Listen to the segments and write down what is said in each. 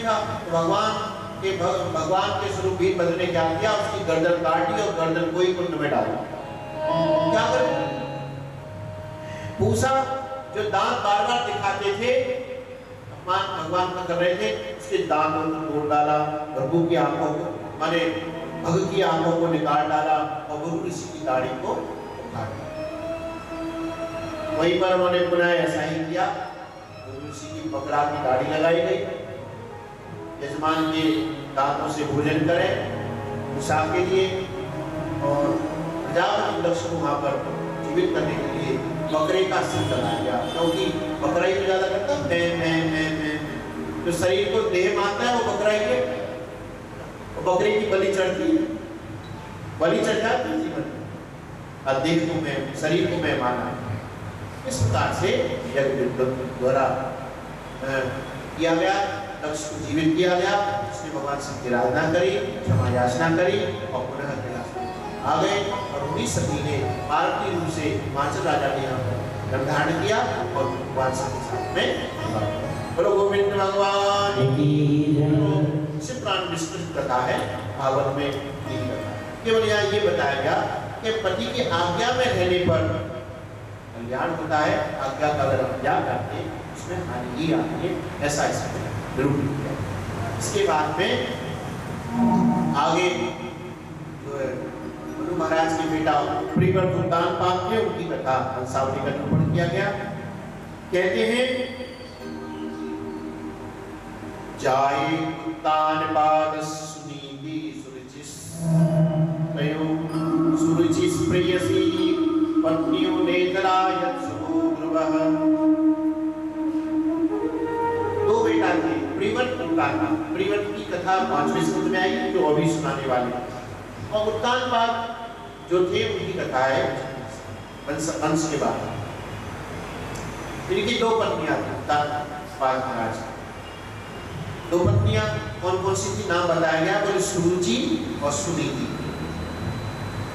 था। तो भगवान के स्वरूप वीरभद्र ने क्या किया, उसकी गर्दन काटी और गर्दन को ही कुंड में डाला। क्या कर पूसा जो दांत बार बार दिखाते थे, अपमान भगवान का कर रहे थे, उसके दांतों को तोड़ डाला, भृगु की आंखों को माने भग की आंखों को निकाल डाला और भृगु ऋषि की दाढ़ी को उखाड़ डाला। वहीं पर उन्होंने पुनः ऐसा ही किया, भृगु ऋषि की बकरा की दाढ़ी लगाई गई। यजमान के दांतों से भोजन करें मूसा के लिए, और प्रजापति दक्ष को वहां पर जीवित करने के लिए बकरे का सिर चलाया गया, क्योंकि बकरा ही तो ज्यादा करता मैं जो शरीर को देह मानता है वो बकरा ही है। बकरे की बलि चढ़ती है, बलि चढ़ जाती है जीवन में, देह को मैं, शरीर को मैं माना। इस प्रकार से यज्ञ द्वारा किया गया, दक्ष को जीवित किया गया। उसने भगवान से की आराधना करी, क्षमा याचना करी और पुनः आ गए। और 19 सदी में पार्वती रूप से हिमाचल राजा ने यहाँ पर जन्म धारण किया और भगवान के साथ में बोलो गोविंद भगवान की जय। प्राण विस्तृत कथा है भागवत में, केवल यहाँ ये बताया गया कि पति की आज्ञा में रहने पर कल्याण होता है, आज्ञा का अगर हम त्याग करते हैं उसमें हानि ही आती है, ऐसा इसमें निरूपित किया। इसके बाद में आगे जो है मनु महाराज के बेटा प्रिवर उत्तान पाद थे, उनकी कथा हंसावली का निरूपण किया गया। कहते हैं जाए उत्तान पाद सुनीति सुरुचिस तयो सुरुचिस प्रेयसी पत्नियों नेत्रा यत् सुध्रुवः। दो बेटा थे प्रिवर उत्तान। प्रिवर की कथा 5वें स्कंद में आएगी जो अभी सुनाने वाले, और उत्तान पाद जो थे उनकी कथा है वंश के बाद। इनकी दो पत्नियां थी उत्तान पाद महाराज। दो पत्नियां कौन कौन सी थी, नाम बताया गया, बोले सुरुचि और सुनीति।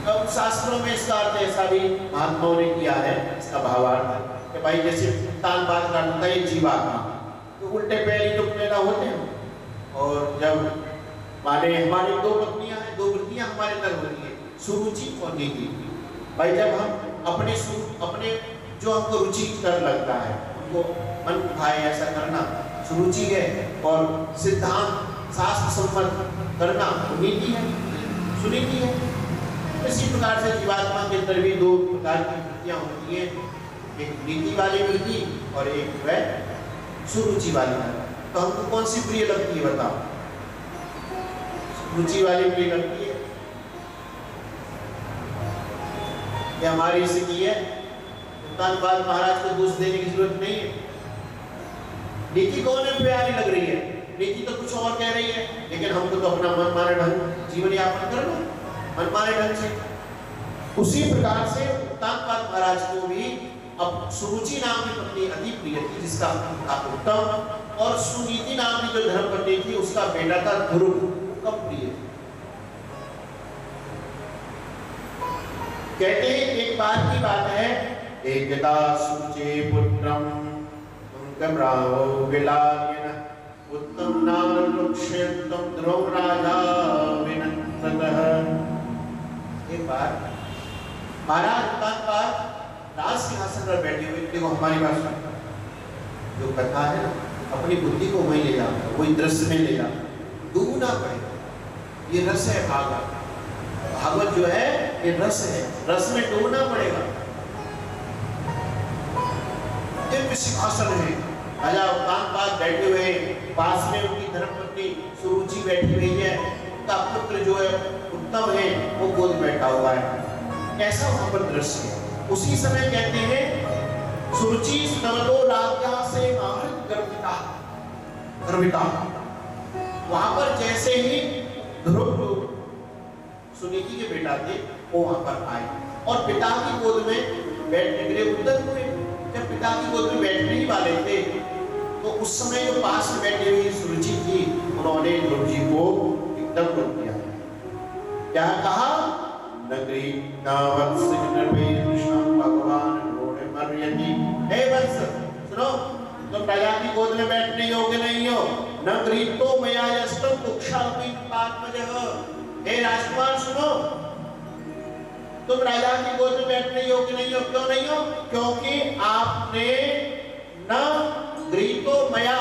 अब शास्त्रों में इसका अर्थ ऐसा भी महात्माओं ने किया है, इसका भावार्थ कि भाई जैसे उत्तान पाद का अर्थ है जीवात्मा, तो उल्टे पैर ही तो पैदा होते हैं। और जब माने हमारी दो पत्नियां हैं, दो वृत्तियां हमारे अंदर होती है, सुरुचि और नीति। भाई जब हम अपने जो हमको रुचि कर लगता है उनको मन भाई ऐसा करना सुरुचि है, और सिद्धांत शास्त्र सम्मत करना नीति है, सुनीति है। इसी प्रकार से जीवात्मा के अंदर भी दो प्रकार की वृत्तियां होती है, एक नीति वाली वृत्ति और एक वह सुरुचि वाली। तो हमको कौन सी प्रिय लगती है बताओ? रुचि वाली प्रिय लगती है। ये हमारी स्थिति है। उत्तान पाद महाराज को दोष देने की जरूरत नहीं है। नीति कौन है प्यारी लग रही है, नीति तो कुछ और कह रही है, लेकिन हमको तो अपना मन माने ढंग जीवन यापन करना, मन माने ढंग से। उसी प्रकार से उत्तान पाद महाराज को भी अब सुरुचि नाम की पत्नी अति प्रिय थी, जिसका उत्तम, और सुनीति नाम की जो धर्मपत्नी थी उसका बेटा था ध्रुव, कम प्रिय। कहते हैं एक बार की बात है, एकदा सुरुचे पुत्रम गम्रावो विलायन उत्तम नाम वृक्षेत्तम ध्रुव राजा विनंततः। एक बार महाराज उत्तान पाद राज सिंहासन पर बैठे हुए, देखो हमारी बात सुनो, जो कथा है ना अपनी बुद्धि को वहीं ले जाओ, वही दृश्य में ले जाओ, डूबना पड़ेगा। ये रस है भागवत जो है ये रस है, रस में डूबना पड़ेगा। दिव्य सिंहासन है, राजा उत्तान पाद बैठे हुए, पास में उनकी धर्मपत्नी सुरुचि बैठी हुई है, उनका पुत्र जो है उत्तम है वो गोद बैठा हुआ है। ऐसा वहां पर दृश्य है। उसी समय कहते हैं सुरुचि नवलो राज्ञा से गर्विता। वहां पर जैसे ही ध्रुव सुनीति के बेटा थे वो वहां पर आए और पिता की गोद में बैठने के लिए उद्यत हुए। जब पिता की गोद में बैठने ही वाले थे तो उस समय जो पास में बैठी हुई सुरुचि थी उन्होंने ध्रुव जी को एकदम रोक दिया। क्या कहा? नगरी नावत्स कृष्ण भगवान रोड़े मर्यति। हे वत्स सुनो, तुम राजा की गोद में बैठने योग्य नहीं हो, न गृहीतो मया यस्तम कुक्षापि पात्मजः। हे राजकुमार सुनो, तुम राजा की गोद में बैठने योग्य नहीं हो। क्यों नहीं हो? क्योंकि आपने न गृहीतो मया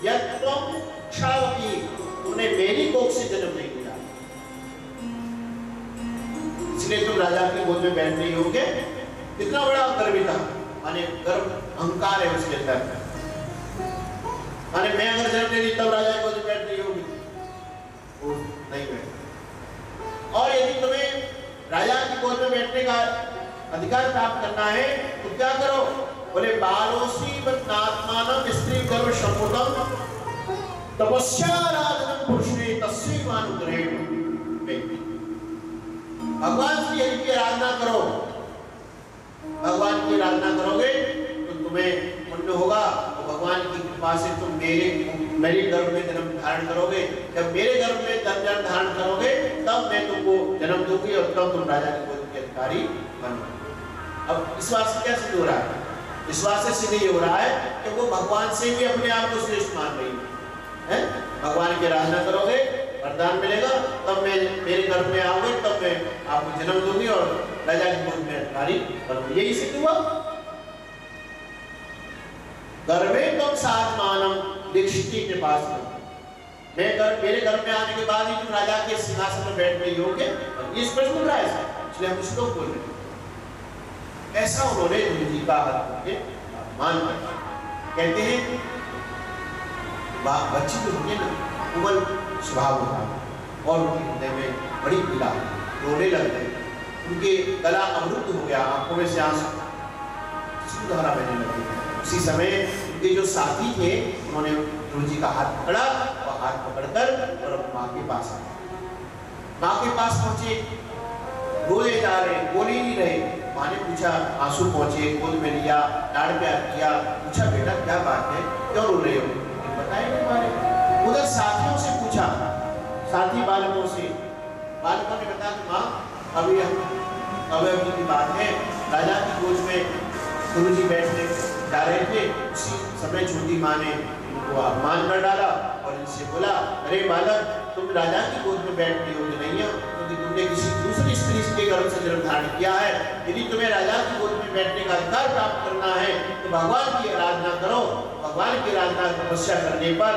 यत्वम कुक्षापि, तुमने मेरी कोख से जन्म नहीं लिया, इसलिए तुम राजा की गोद में बैठने योग्य। कितना बड़ा गर्व था, माने गर्व अहंकार है उसके अंदर। माने मैं अगर जन्म ले ली तब राजा की गोद में बैठने योग्य वो नहीं बैठ। और यदि तुम्हें राजा की गोद में बैठने का अधिकार प्राप्त करना है तो क्या करो? बोले बालोसी बत्नात्मानम स्त्री गर्व संपुटम तपस्याराधनम पुरुषे तस्यैवानुग्रहेण। भगवान श्री हरि की आराधना करो, भगवान की आराधना करोगे तो तुम्हें पुण्य होगा। तो भगवान की कृपा से तुम मेरे गर्भ में जन्म धारण करोगे। जब मेरे गर्भ में जन्म धारण करोगे तब मैं तुमको जन्म दूंगी और तब तुम राजा की गोद के अधिकारी बनोगे। अब इस बात से क्या सिद्ध हो रहा है? इस बात से सिद्ध ये हो रहा है कि वो भगवान से भी अपने आप को श्रेष्ठ मान रही है। भगवान की आराधना करोगे, वरदान मिलेगा, तब मैं मेरे गर्भ में आओगे, तब मैं आपको जन्म दूंगी और राजा की गोद में अधिकारी बनूंगी। यही सिद्ध हुआ। गर्भे तुम सात्मानम दीक्षिति कृपासनम। मेरे घर में आने के बाद ही तुम राजा के सिंहासन में बैठने योग्य। ये स्पष्ट हो रहा है, इसलिए हम श्लोक बोल रहे हैं। ऐसा उन्होंने गुरु जी का हाथ मान कर कहते हैं। बच्चे जो होंगे ना, कोमल स्वभाव होता है और उनके हृदय में बड़ी पीड़ा, रोने लगते हैं, उनके गला अवरुद्ध हो गया, आंखों में से आंसू धारा बहने लगी। उसी समय उनके जो साथी थे उन्होंने गुरु जी का हाथ पकड़ा और हाथ पकड़कर और माँ के पास आए। माँ के पास पहुंचे, रोए जा रहे, बोल ही नहीं रहे। माँ ने पूछा, आंसू पहुंचे, गोद में लिया, लाड़ प्यार किया, पूछा बेटा क्या बात है, क्यों रो रहे हो? बताए नहीं मारे। उधर साथियों से पूछा, साथी बालकों से, बालकों ने बताया कि माँ अभी की बात है, राजा की गोद में गुरु जी बैठने जा रहे थे, उसी समय छोटी माँ ने उनको अपमान कर डाला और इनसे बोला, अरे बालक तुम राजा की गोद में बैठने योग्य नहीं हो, क्योंकि तुमने किसी दूसरी स्त्री के गर्भ से जन्म धारण किया है। यदि तुम्हें राजा की गोद में बैठने का अधिकार प्राप्त करना है तो भगवान की आराधना करो। भगवान की आराधना तपस्या करने पर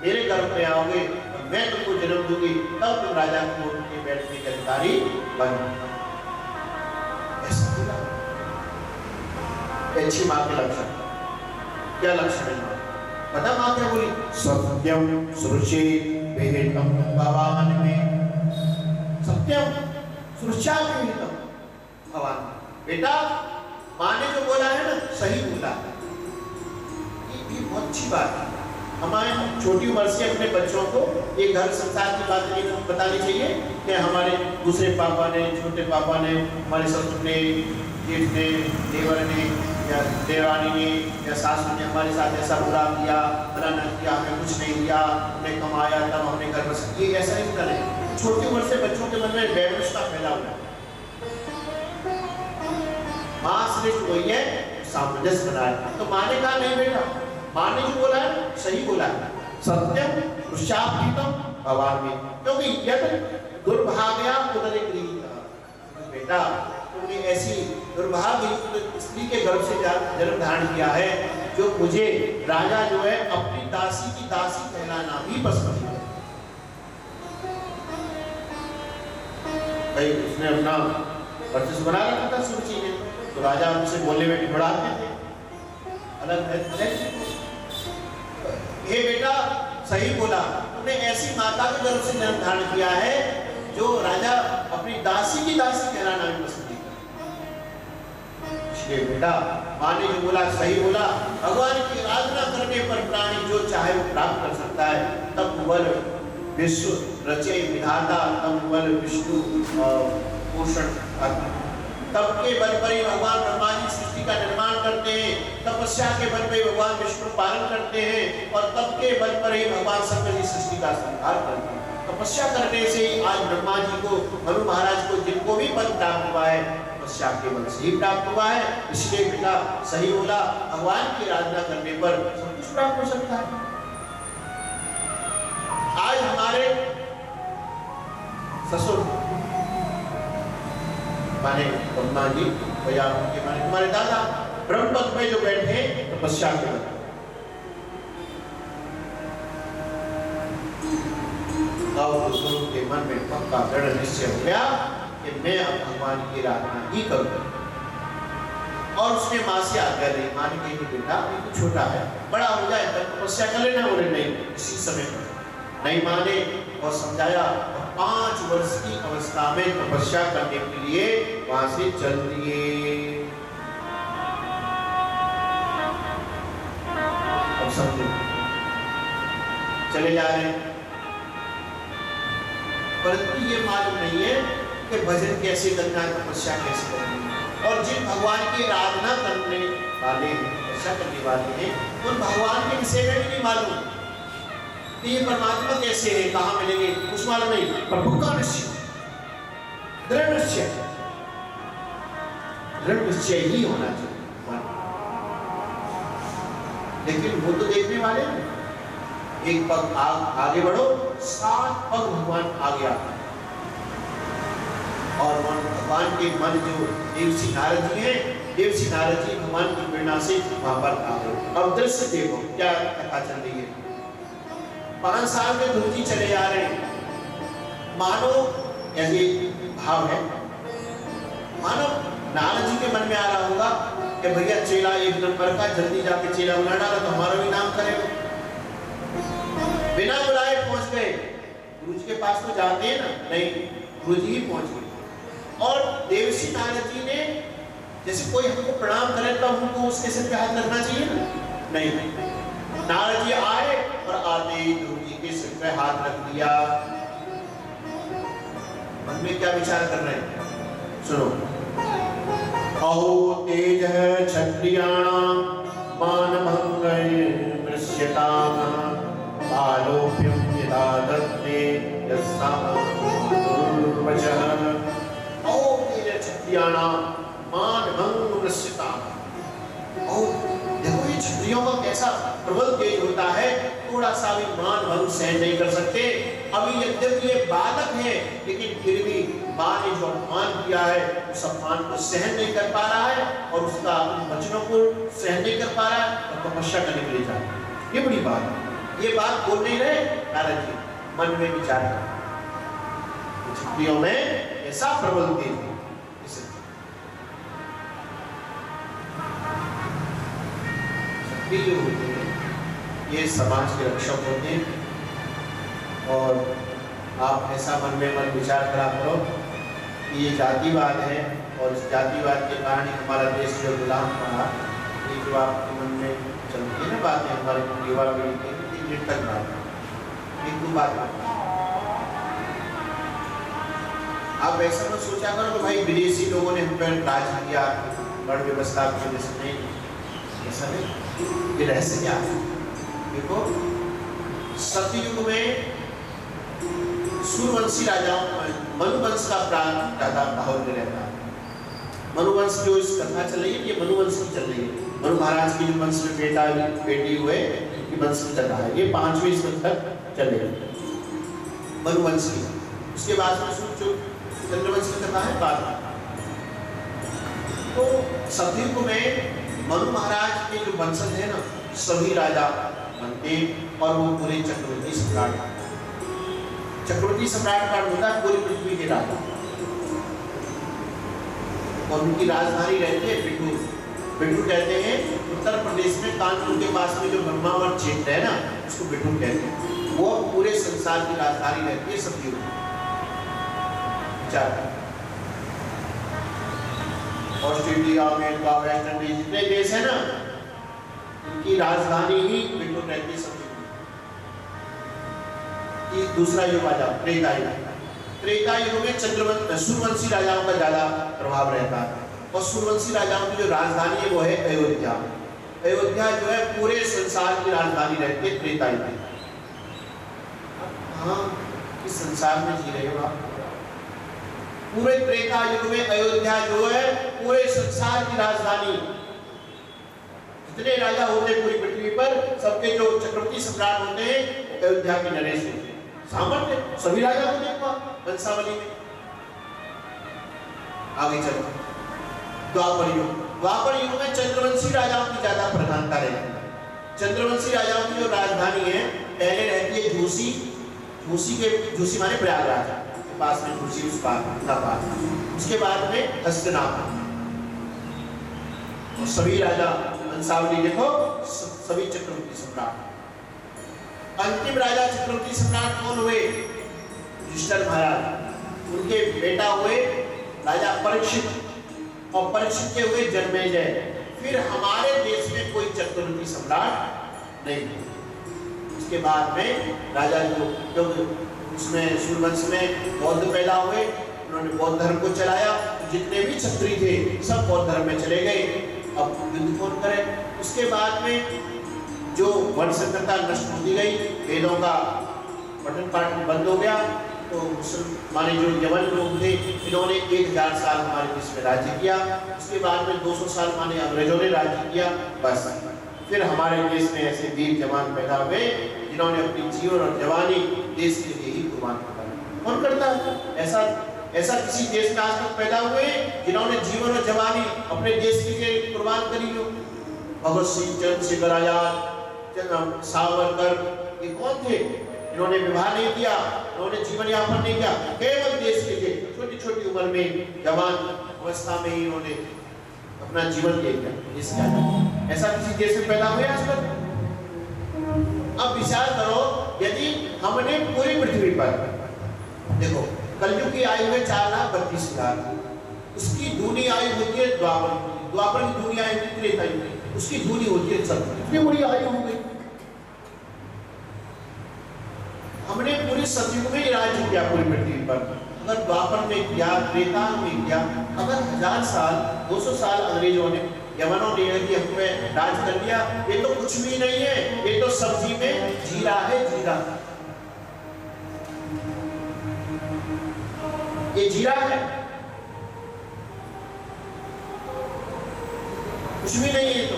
मेरे गर्भ में आओगे और मैं तुमको जन्म दूंगी, तब तुम राजा की गोद में बैठने के अधिकारी बनोगे। ऐसा बोला। अच्छी माँ के लक्षण क्या? लक्षण है पता? माँ क्या बोली? सत्यम सुरुचि विहितम भगवान में। सत्यम सुरक्षा विहितम भगवान। बेटा माँ ने जो बोला है ना, सही बोला। ये बहुत अच्छी बात है। हमारे छोटी उम्र से अपने बच्चों को ये घर संसार की बात नहीं बतानी चाहिए कि हमारे दूसरे पापा ने, छोटे पापा ने, हमारे ससुर ने, जेठ ने, देवर ने या देवानी ने या सासू ने हमारे साथ ऐसा बुरा किया, फलाना किया, हमें कुछ नहीं दिया, हमने कमाया तब हमने घर बस। ये ऐसा नहीं करे। छोटी उम्र से बच्चों के मन में वैमनस्य फैला हुआ है। माँ श्रेष्ठ वही है, सामंजस्य बनाए। तो माँ ने कहा नहीं बेटा, माँ ने जो बोला है सही बोला है। सत्यम पुरुषाभितम भगवान में, क्योंकि यद दुर्भाग्या पुनरेक्रीता। बेटा तुमने ऐसी दुर्भाग्य स्त्री के गर्भ से जन्म धारण किया है जो मुझे राजा जो है अपनी दासी की दासी कहलाना भी पसंद है। भाई उसने अपना वर्चस्व बना रखा था सूची ने, तो राजा उनसे बोलने में घबराते थे। अलग है। हे बेटा सही बोला, तुमने ऐसी माता के गर्भ से जन्म धारण किया है जो राजा अपनी दासी की दासी कहलाना भी पसंद नहीं करता। इसलिए बेटा माँ ने जो बोला सही बोला। भगवान की आराधना करने पर प्राणी जो चाहे वो प्राप्त कर सकता है। तब बल विश्व रचे विधाता, तब बल विष्णु पोषण, तब के बल पर ही भगवान ब्रह्मा जी सृष्टि का निर्माण करते हैं, तपस्या के बल पर ही भगवान विष्णु पालन करते हैं और तब के बल पर ही भगवान शंकर जी सृष्टि का संहार करते हैं। तपस्या करने से ही आज ब्रह्मा जी को, मनु महाराज को, जिनको भी पद प्राप्त हुआ है तपस्या के बल से ही प्राप्त हुआ है। इसलिए बेटा सही बोला, भगवान की आराधना करने पर सब कुछ प्राप्त हो सकता है। ससुर माने ब्रह्मा जी, भैया उनके माने तुम्हारे दादा ब्रह्मपद में जो बैठे तपस्या के बाद गुरु के मन में पक्का दृढ़ निश्चय हो गया कि मैं अब भगवान की आराधना ही करूंगा। और उसने माँ से आज्ञा ली, माँ ने कही बेटा अभी तो छोटा है, बड़ा हो जाए तब तपस्या कर लेना। बोले नहीं, इसी समय नहीं माने और समझाया। और 5 वर्ष की अवस्था में तपस्या करने के लिए वहां से चल दिए। अब समझो, चले जा रहे हैं, परंतु ये मालूम नहीं है कि भजन कैसे करना है, तपस्या कैसे करनी है। और जिन भगवान की आराधना करने वाले हैं, तपस्या करने वाले हैं, उन भगवान के विषय में भी नहीं मालूम कि ये परमात्मा कैसे है, कहाँ मिलेंगे, कुछ मालूम नहीं। प्रभु का निश्चय, दृढ़ निश्चय, दृढ़ निश्चय ही होना चाहिए। लेकिन वो तो देखने वाले हैं, एक पग आगे बढ़ो, 7 पग भगवान आ गया। और भगवान के मन जो देवसी नारद जी हैं, देवसी नारद जी भगवान की प्रेरणा से वहां पर आ गए। अब दृश्य देखो क्या कथा चल रही है। 5 साल में गुरु जी चले जा रहे हैं। मानो ऐसे भाव है, मानो नारद जी के मन में आ रहा होगा कि भैया चेला 1 नंबर का, जल्दी जाके चेला बना डाला तो हमारा भी नाम करेगा। बिना बुलाए पहुंच गए। गुरु जी के पास तो जाते हैं ना, नहीं, गुरु जी ही पहुंच गए। और देवसी नारद जी ने, जैसे कोई हमको प्रणाम करे तो हमको उसके सिर पे हाथ रखना चाहिए ना, नहीं, नारद जी आए और आते ही गुरु जी के सिर पे हाथ रख दिया। मन में क्या विचार कर रहे हैं, सुनो। अहो तेज क्षत्रियाणां मानभंगे दृश्यताम आलोप्यं यदा दत्ते यस्सामवचः। ओ तेज क्षत्रियाणां मानभंग दृश्यताम। ओ देखो ये क्षत्रियों का कैसा प्रबल तेज होता है, थोड़ा सा भी मान भंग सहन नहीं कर सकते। अभी यद्यपि ये बालक है, लेकिन फिर भी माँ ने जो अपमान किया है उस अपमान को सहन नहीं कर पा रहा है और उसका वचनों को सहन नहीं कर पा रहा है और तपस्या करने के लिए जा रहा है। ये बड़ी बात है। ये बात बोल नहीं रहे नारद जी, मन में विचार कर। क्षत्रियों में ऐसा प्रबल तेज है। क्षत्रिय होते हैं, ये समाज के रक्षक होते हैं। और आप ऐसा मन में मन विचार करा करो कि ये जातिवाद है और इस जातिवाद के कारण हमारा देश जो गुलाम पड़ा, ये जो आपके मन में चलती है ना बातें, हमारे युवा पीढ़ी के तक बात, एक दो बात आप ऐसा मत सोचा करो कि भाई विदेशी लोगों ने हम पर राज किया, गढ़ व्यवस्था की वजह से। नहीं, ऐसा नहीं। ये रहस्य क्या है? देखो, सतयुग में सूर्यवंशी राजाओं में मनुवंश का प्रांत ज्यादा माहौल में रहता है। मनुवंश जो इस कथा चल रही है, ये मनुवंश की चल रही है। मनु महाराज की जो वंश में बेटी हुए, इनकी वंश में चल रहा है। ये 5वीं सदी तक चलेगी मनुवंश की। उसके बाद में चंद्रवंश की कथा है बाद में। तो सतयुग में मनु महाराज के जो वंशज है ना, सभी राजा बनते और वो पूरे चक्रवर्ती सम्राट का होता है, पूरी पृथ्वी के राजा। और उनकी राजधानी रहती है बिठूर। बिठूर कहते हैं उत्तर प्रदेश में कानपुर के पास में जो ब्रह्मावर क्षेत्र है ना, उसको बिठूर कहते हैं। वो पूरे संसार की राजधानी रहती है सतयुग में। ऑस्ट्रेलिया, अमेरिका, वेस्ट इंडीज जितने देश है ना, उनकी राजधानी ही बिठूर रहती है सतयुग में। दूसरा युग आ जाओ, त्रेता युग। त्रेता युग में सूर्यवंशी राजाओं का ज्यादा प्रभाव रहता है। और सूर्यवंशी राजाओं की जो राजधानी है वो है अयोध्या। अयोध्या जो है पूरे संसार की राजधानी रहती है त्रेता युग में। हाँ, इस संसार में जी रहे हो आप। पूरे त्रेता युग में अयोध्या जो है पूरे संसार की राजधानी। जितने राजा होते हैं पूरी पृथ्वी पर, सबके जो चक्रवर्ती सम्राट होते हैं अयोध्या के नरेश होते हैं। सामर्थ्य सभी राजा को देखो वंशावली में। आगे चलो द्वापर युग में चंद्रवंशी राजाओं की ज्यादा प्रधानता रहती है। चंद्रवंशी राजाओं की जो राजधानी है पहले रहती है झूसी माने प्रयागराज के पास में, झूसी उस पास, उसके बाद में हस्तिनापुर। और सभी राजा वंशावली देखो सभी चक्रवर्ती सम्राट। अंतिम राजा चक्रवर्ती सम्राट कौन हुए? युधिष्ठिर महाराज। उनके बेटा हुए राजा परीक्षित, और परीक्षित के हुए जन्मेजय। फिर हमारे देश में कोई चक्रवर्ती सम्राट नहीं। उसके बाद में राजा जो उसमें सूर्यवंश में बौद्ध पैदा हुए, उन्होंने बौद्ध धर्म को चलाया। जितने भी क्षत्रिय थे सब बौद्ध धर्म में चले गए। अब युद्ध कौन करे? उसके बाद में जो वर्ण संकरता नष्ट होती गई, वेदों का पठन पाठन बंद हो गया, तो मुसलमाने जो यवन लोग थे इन्होंने 1000 साल हमारे देश में राज्य किया। उसके बाद में 200 साल माने अंग्रेजों ने राज्य किया। बस फिर हमारे देश में ऐसे वीर जवान पैदा हुए जिन्होंने अपनी जीवन और जवानी देश के लिए ही कुर्बान कर दी। कौन करता है ऐसा किसी देश में आज तक पैदा हुए जिन्होंने जीवन और जवानी अपने देश के लिए कुर्बान करी हो? भगत सिंह, चंद्रशेखर आजाद, सावरकर, ये कौन थे? इन्होंने विवाह नहीं किया, इन्होंने जीवन यापन नहीं किया, केवल देश के लिए छोटी छोटी उम्र में जवान अवस्था में ही इन्होंने अपना जीवन दे दिया। ऐसा किसी देश में पैदा हुआ आज तक? अब विचार करो, यदि हमने पूरी पृथ्वी पर देखो कलयुग की आयु है 4,32,000, उसकी दूनी आयु होती है द्वापर की दूनी आयु कितनी है? उसकी दूनी होती है 70। इतनी बड़ी आयु हो गई। हमने पूरे सतयुग में राज्य किया पूरी पृथ्वी पर। अगर द्वापर में किया, त्रेता में किया, अगर 1000 साल 200 साल अंग्रेजों ने यवनों ने यदि हमें राज कर लिया, ये तो कुछ भी नहीं है, ये तो सब्जी में जीरा है, जीरा। ये जीरा है, कुछ भी नहीं है। तो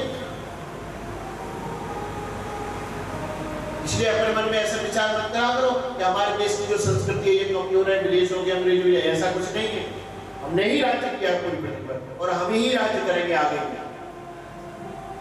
इसलिए अपने मन में ऐसा विचार मत करा करो कि हमारे देश की जो संस्कृति है ये कमजोर है, विदेशों के अंग्रेजों है। ऐसा कुछ नहीं है। हमने ही राज्य किया पूरी पृथ्वी पर और हम ही राज्य करेंगे आगे।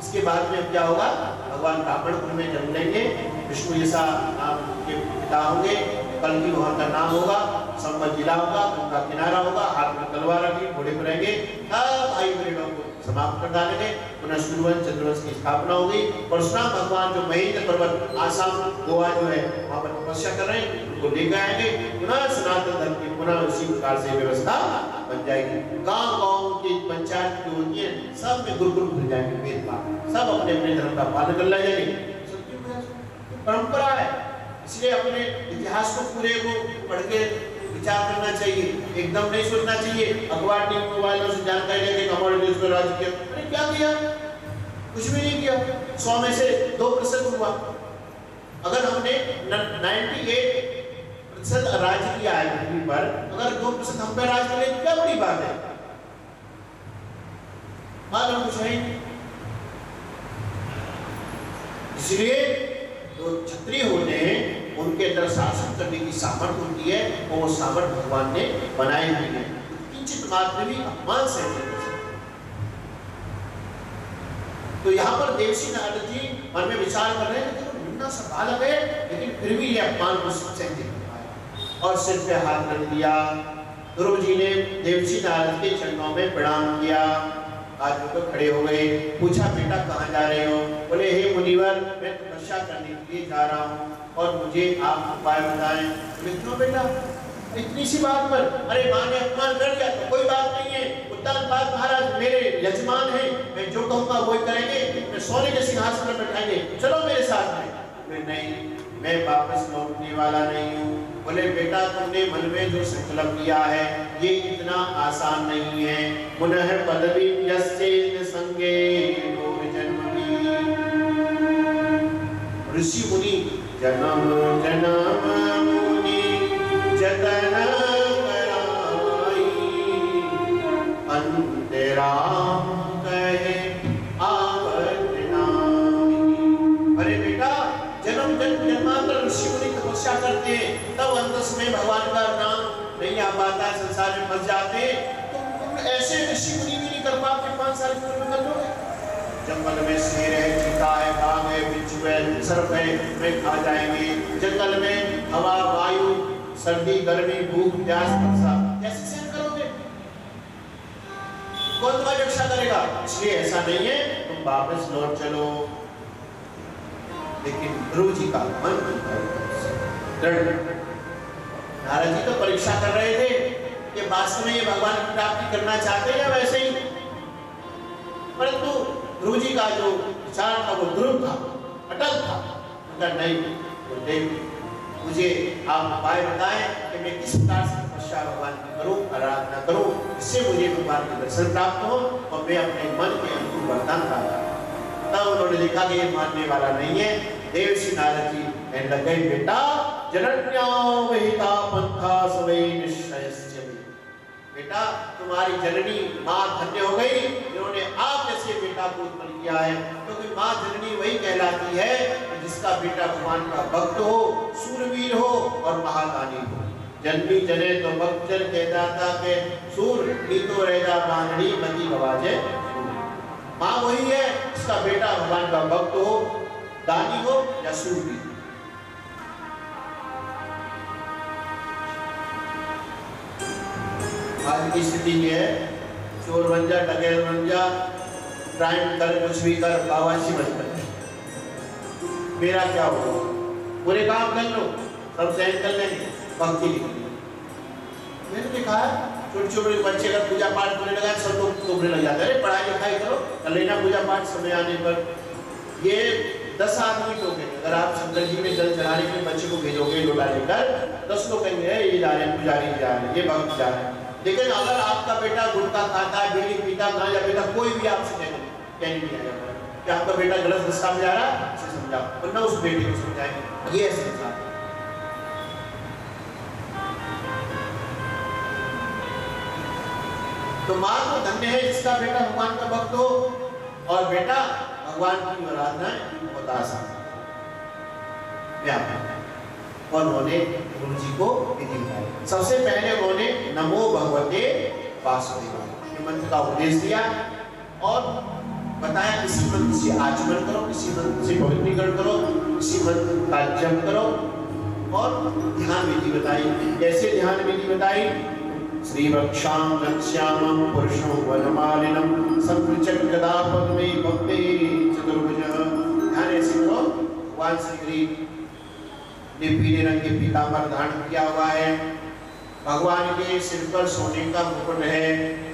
इसके बाद में क्या होगा? भगवान रावण में जन्म लेंगे, विष्णु जैसा नाम के पिता होंगे, कल की वहां का नाम होगा, संवत जिला होगा, उनका किनारा होगा, हाथ में तलवार रखी, घोड़े पर रहेंगे, भाई बहनों को समाप्त कर डालेंगे। पुनः सूर्यवंश चंद्रवंश की स्थापना होगी। परशुराम भगवान जो महेंद्र पर्वत आसाम गोवा जो है वहां पर तपस्या कर रहे हैं, उनको लेकर आएंगे। पुनः सनातन धर्म की पुनः उसी प्रकार से व्यवस्था बन जाएगी। गांव-गांव की पंचायत जो होती है सब में गुरुकुल खुल जाएंगे, भेदभाव सब अपने अपने धर्म का पालन कर जाएंगे। परंपरा है, इसलिए अपने इतिहास को पूरे को पढ़ के विचार करना चाहिए। एकदम नहीं सोचना चाहिए अखबार टीवी वालों से जानकारी लेके हमारे देश में राज्य किया। अरे क्या किया? कुछ भी नहीं किया। 100 में से 2% हुआ। अगर हमने 98% राज्य किया है पृथ्वी पर, अगर 2% हम पे राज कर ले तो क्या बड़ी बात है? मालूम कुछ है। इसलिए जो क्षत्रिय होते हैं उनके अंदर शासन करने की सामर्थ्य होती है और वो सामर्थ्य भगवान ने बनाई हुई है। किंचित मात्र भी अपमान से नहीं कर सकते। तो यहाँ पर देवसी नारद जी मन में विचार कर रहे हैं कि मुन्ना सा बालक है लेकिन फिर भी ये अपमान को सहन नहीं कर पाया और सिर पे हाथ रख दिया। ध्रुव जी ने देवसी नारद के चरणों में प्रणाम किया। आज वो तो खड़े हो गए। पूछा बेटा कहाँ जा रहे हो? बोले हे मुनिवर मैं तपस्या करने के लिए जा रहा हूँ और मुझे आप उपाय बताएं। बोले क्यों बेटा? इतनी सी बात पर? अरे माँ ने अपमान कर दिया तो कोई बात नहीं है। उत्तर बात महाराज मेरे यजमान हैं, मैं जो कहूँगा वही करेंगे, मैं सोने के सिंहासन पर बैठाएंगे, चलो मेरे साथ में। मैं नहीं, मैं वापस लौटने वाला नहीं हूँ। बोले बेटा तुमने मन में जो संकल्प किया है ये इतना आसान नहीं है। पुनः पदवी यस्येन संगे जन्मनि। ऋषि मुनि जन्म जन्म मुनि जतन कराई, अंतराम कहे आवत नाहि। अरे बेटा जन्म जन्मांतर ऋषि मुनि तपस्या करते जाते हैं, तब अंत में भगवान का नाम नहीं आ पाता, संसार में फंस जाते हैं। तो ऐसे ऋषि मुनि भी नहीं कर पाते 5 साल पूर्व कर लोगे। जंगल में शेर है, चीता है, बाघ है, बिच्छू है, सर्प है, वे खा जाएंगे। जंगल में हवा, वायु, सर्दी, गर्मी, भूख, प्यास, वर्षा कैसे सहन करोगे? कौन तुम्हारी रक्षा करेगा? इसलिए ऐसा नहीं है तुम वापस लौट चलो। लेकिन ध्रुव जी का मन दृढ़। नारद जी तो परीक्षा कर रहे थे कि वास्तव में ये भगवान की प्राप्ति करना चाहते हैं या वैसे ही, परंतु ध्रुव जी का जो विचार था वो ध्रुव था, अटल था। उनका नहीं, गुरुदेव मुझे आप उपाय बताएं कि मैं किस प्रकार से तपस्या भगवान की करूं, आराधना करूं, इससे मुझे भगवान के दर्शन प्राप्त हो और मैं अपने मन के अनुकूल वर्तन करूं। तब उन्होंने देखा कि ये मानने वाला नहीं है। देवर्षि नारद जी कहने लगे, बेटा जनन्यावहिता पंथा सवै निश्चयस्य। बेटा तुम्हारी जननी माँ धन्य हो गई जिन्होंने आप जैसे बेटा को उत्पन्न किया है, क्योंकि माँ जननी वही कहलाती है जिसका बेटा भगवान का भक्त हो, सूरवीर हो और महादानी हो। जन्मी जने तो भक्त जन कहता था कि सूर नीतो रहता बांधड़ी मती गवाजे। माँ वही है जिसका बेटा भगवान का भक्त हो, दानी हो या सूरवीर। आज की स्थिति ये है, चोर बन जा, डकैत बन जा, क्राइम कर, कुछ भी कर, बाबाजी बन कर, मेरा क्या होगा? पूरे काम कर लो, सब सहन कर लेंगे, भक्ति नहीं। मैंने देखा है छोटे छोटे बच्चे का पूजा पाठ करने लगा, सब लोग टोकने लग जाते हैं, पढ़ाई लिखाई करो, कर लेना पूजा पाठ समय आने पर। ये 10 आदमी टोकेंगे। अगर आप शंकर जी में जल चढ़ाने के बच्चे को भेजोगे लोटा लेकर, 10 लोग कहेंगे ये जा रहे हैं, पुजारी जा रहे हैं, ये भक्त जा रहे हैं। लेकिन अगर आपका बेटा गुटखा खाता है, बीड़ी पीता, गांजा पीता, कोई भी आपसे कहने नहीं आएगा कि आपका बेटा गलत रास्ता में जा रहा है, इसे समझाओ, वरना उस बेटे को समझाएंगे। ये है संसार। तो माँ तो धन्य है जिसका बेटा भगवान का भक्त हो, और बेटा भगवान की आराधना बहुत आसान है। और उन्होंने गुरु जी को विधि बताई। सबसे पहले उन्होंने नमो भगवते वासुदेवाय मंत्र का उपदेश दिया और बताया इसी मंत्र से आचमन करो, इसी मंत्र से पवित्रीकरण करो, इसी मंत्र का जप करो। और ध्यान विधि बताई। कैसे ध्यान विधि बताई? श्री वक्षाम लक्ष्यामं पुरुषं वनमालिनं संपृच्छत् गदा पद्मे भक्ते चतुर्भुज। ध्यान ऐसे करो, भगवान श्री ने पीले रंग के पीतांबर धारण किया हुआ है, भगवान के सिर पर सोने का मुकुट है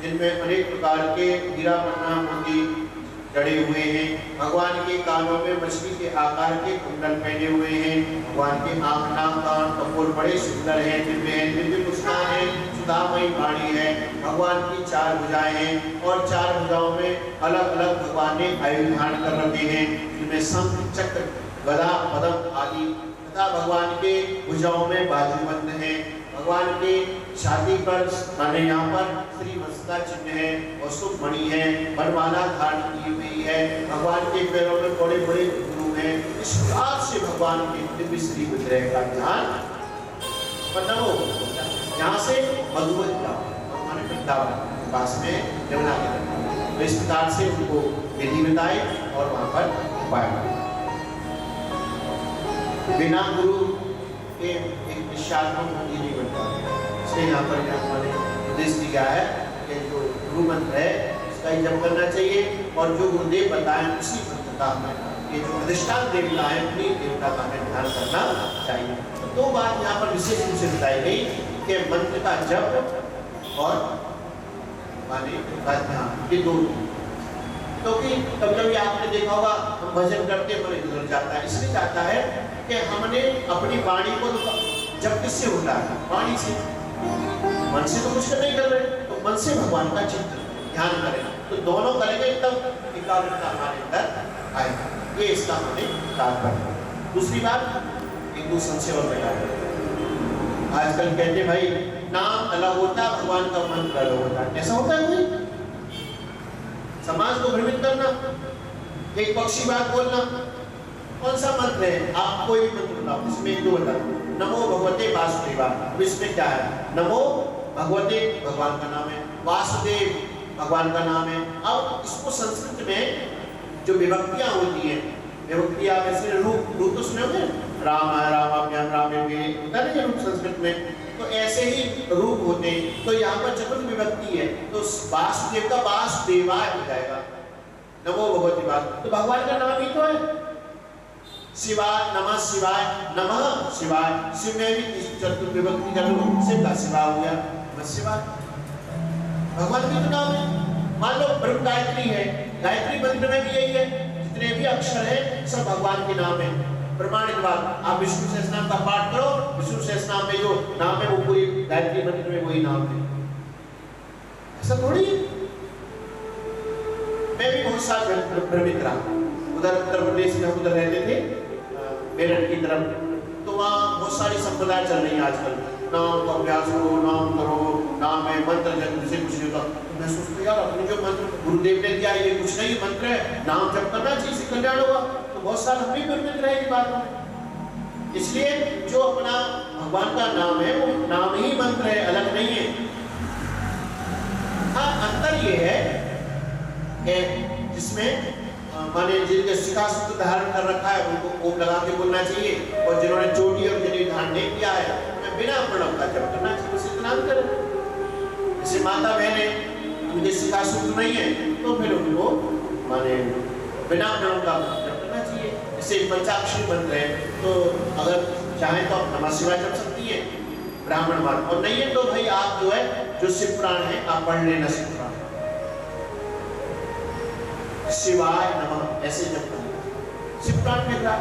जिनमें अनेक प्रकार के हीरा पन्ना मोती जड़े हुए हैं। भगवान के कानों में मछली के आकार के कुंडल पहने हुए हैं। भगवान के आंख, नाक, कान, कपोल बड़े सुंदर हैं जिनमें दिव्य मुस्कान है, सुधामयी वाणी है। भगवान की 4 भुजाएं हैं और 4 भुजाओं में अलग अलग भगवान ने आयु धारण कर रखे हैं जिनमें शंख, चक्र, गदा, पद्म आदि तथा भगवान के भुजाओं में बाजूबंद है। भगवान के छाती पर माने यहाँ पर श्री वत्सता चिन्ह है और शुभ मणि है, वरमाला धारण की हुई है। भगवान के पैरों में बड़े बड़े घुंघरू हैं। इस प्रकार से भगवान के दिव्य श्री विग्रह का ध्यान हो। यहाँ से मधुबन जाओ, भगवान वृंदावन पास में यमुना के तट। तो इस प्रकार से उनको विधि बताई और वहाँ पर उपाय बताए। बिना गुरु के एक निश्चात्मक बुद्धि नहीं बनता। इसलिए यहाँ पर हमारे उपदेश दिया है कि जो गुरु मंत्र है उसका ही जप करना चाहिए और जो गुरुदेव बताएं उसी मंत्र का हमें, ये जो अधिष्ठान देवता है उन्हीं देवता का हमें ध्यान करना चाहिए। तो 2 बात यहाँ पर विशेष रूप से बताई गई कि मंत्र का जप और माने का ध्यान, ये 2। क्योंकि कभी-कभी आपने देखा होगा हम भजन करते हुए गुजर जाता है, इसलिए जाता है कि हमने अपनी वाणी को जब किससे होता है? वाणी से। मन से तो कुछ नहीं कर रहे, तो मन से भगवान का चिंतन ध्यान करें, तो दोनों करेंगे तब एकाग्रता हमारे अंदर आएगा। ये इसका हमें तात्पर्य। दूसरी बात, एक दो संशय और बैठा आजकल कहते भाई नाम अलग होता है, भगवान का मंत्र अलग होता है। ऐसा होता है कोई? समाज को भ्रमित करना, एक पक्षी बात बोलना। कौन सा मंत्र है? आप कोई भी मंत्र बताओ, इसमें 2 बता दो। नमो भगवते वासुदेवाय। अब इसमें क्या है, नमो भगवते भगवान का नाम है, वासुदेव भगवान का नाम है। अब इसको संस्कृत में जो विभक्तियां होती हैं, विभक्तियां वैसे रूप तो सुने होंगे, राम रामाभ्याम रामेभ्ये, होता है ना ये रूप संस्कृत में, तो ऐसे ही रूप होते हैं। तो यहाँ पर चतुर्थ विभक्ति है, तो वासुदेव का वासुदेवाय हो जाएगा, नमो भगवते वास। तो भगवान का नाम ही तो है शिवाय, नमः शिवाय, नमः शिवाय। शिव में भी चतुर्थ विभक्ति का रूप शिव का शिवा हो गया, नमः शिवाय। भगवान का तो नाम है। मान लो ब्रह्म गायत्री है, गायत्री मंत्र में भी यही है, जितने भी अक्षर हैं सब भगवान के नाम है। प्रमाणित बात, आप विष्णु सहस्रनाम का पाठ करो, विष्णु सहस्रनाम में जो नाम है वो पूरी गायत्री मंत्र में वही नाम है। ऐसा थोड़ी, मैं भी बहुत साल भ्रमित रहा, उधर उत्तर प्रदेश में उधर रहते थे मेरठ की तरफ, तो वहाँ बहुत सारी संप्रदाय चल रही है आजकल, नाम का अभ्यास करो, नाम करो, नाम है, मंत्र जप से कुछ नहीं होता। तो मैं सोचता यार अपने जो मंत्र गुरुदेव ने दिया ये कुछ नहीं, मंत्र है, नाम जप करना चाहिए, इससे कल्याण होगा। तो बहुत साल हम भी भ्रमित रहे की बात में। इसलिए जो अपना भगवान का नाम है वो नाम ही मंत्र है, अलग नहीं है। हाँ, अंतर ये है जिसमें माने जिनके शिखा सूत्र धारण कर रखा है उनको ओम लगा के बोलना चाहिए, और जिन्होंने चोटी और जनेऊ धारण नहीं किया है उन्हें बिना प्रणव का जप करना चाहिए, उसे स्नान करें। जैसे माता बहने उनके शिखा सूत्र नहीं है तो फिर उनको माने बिना प्रणव का जप करना चाहिए। जैसे पंचाक्षरी मंत्र है तो अगर चाहे तो आप नमः शिवाय जप सकती है ब्राह्मण मार्ग, और नहीं है तो भाई आप जो है जो शिव पुराण है आप पढ़ लेना, शिव पुराण शिवाय नमः ऐसे जप करना, शिव पुराण में रहा।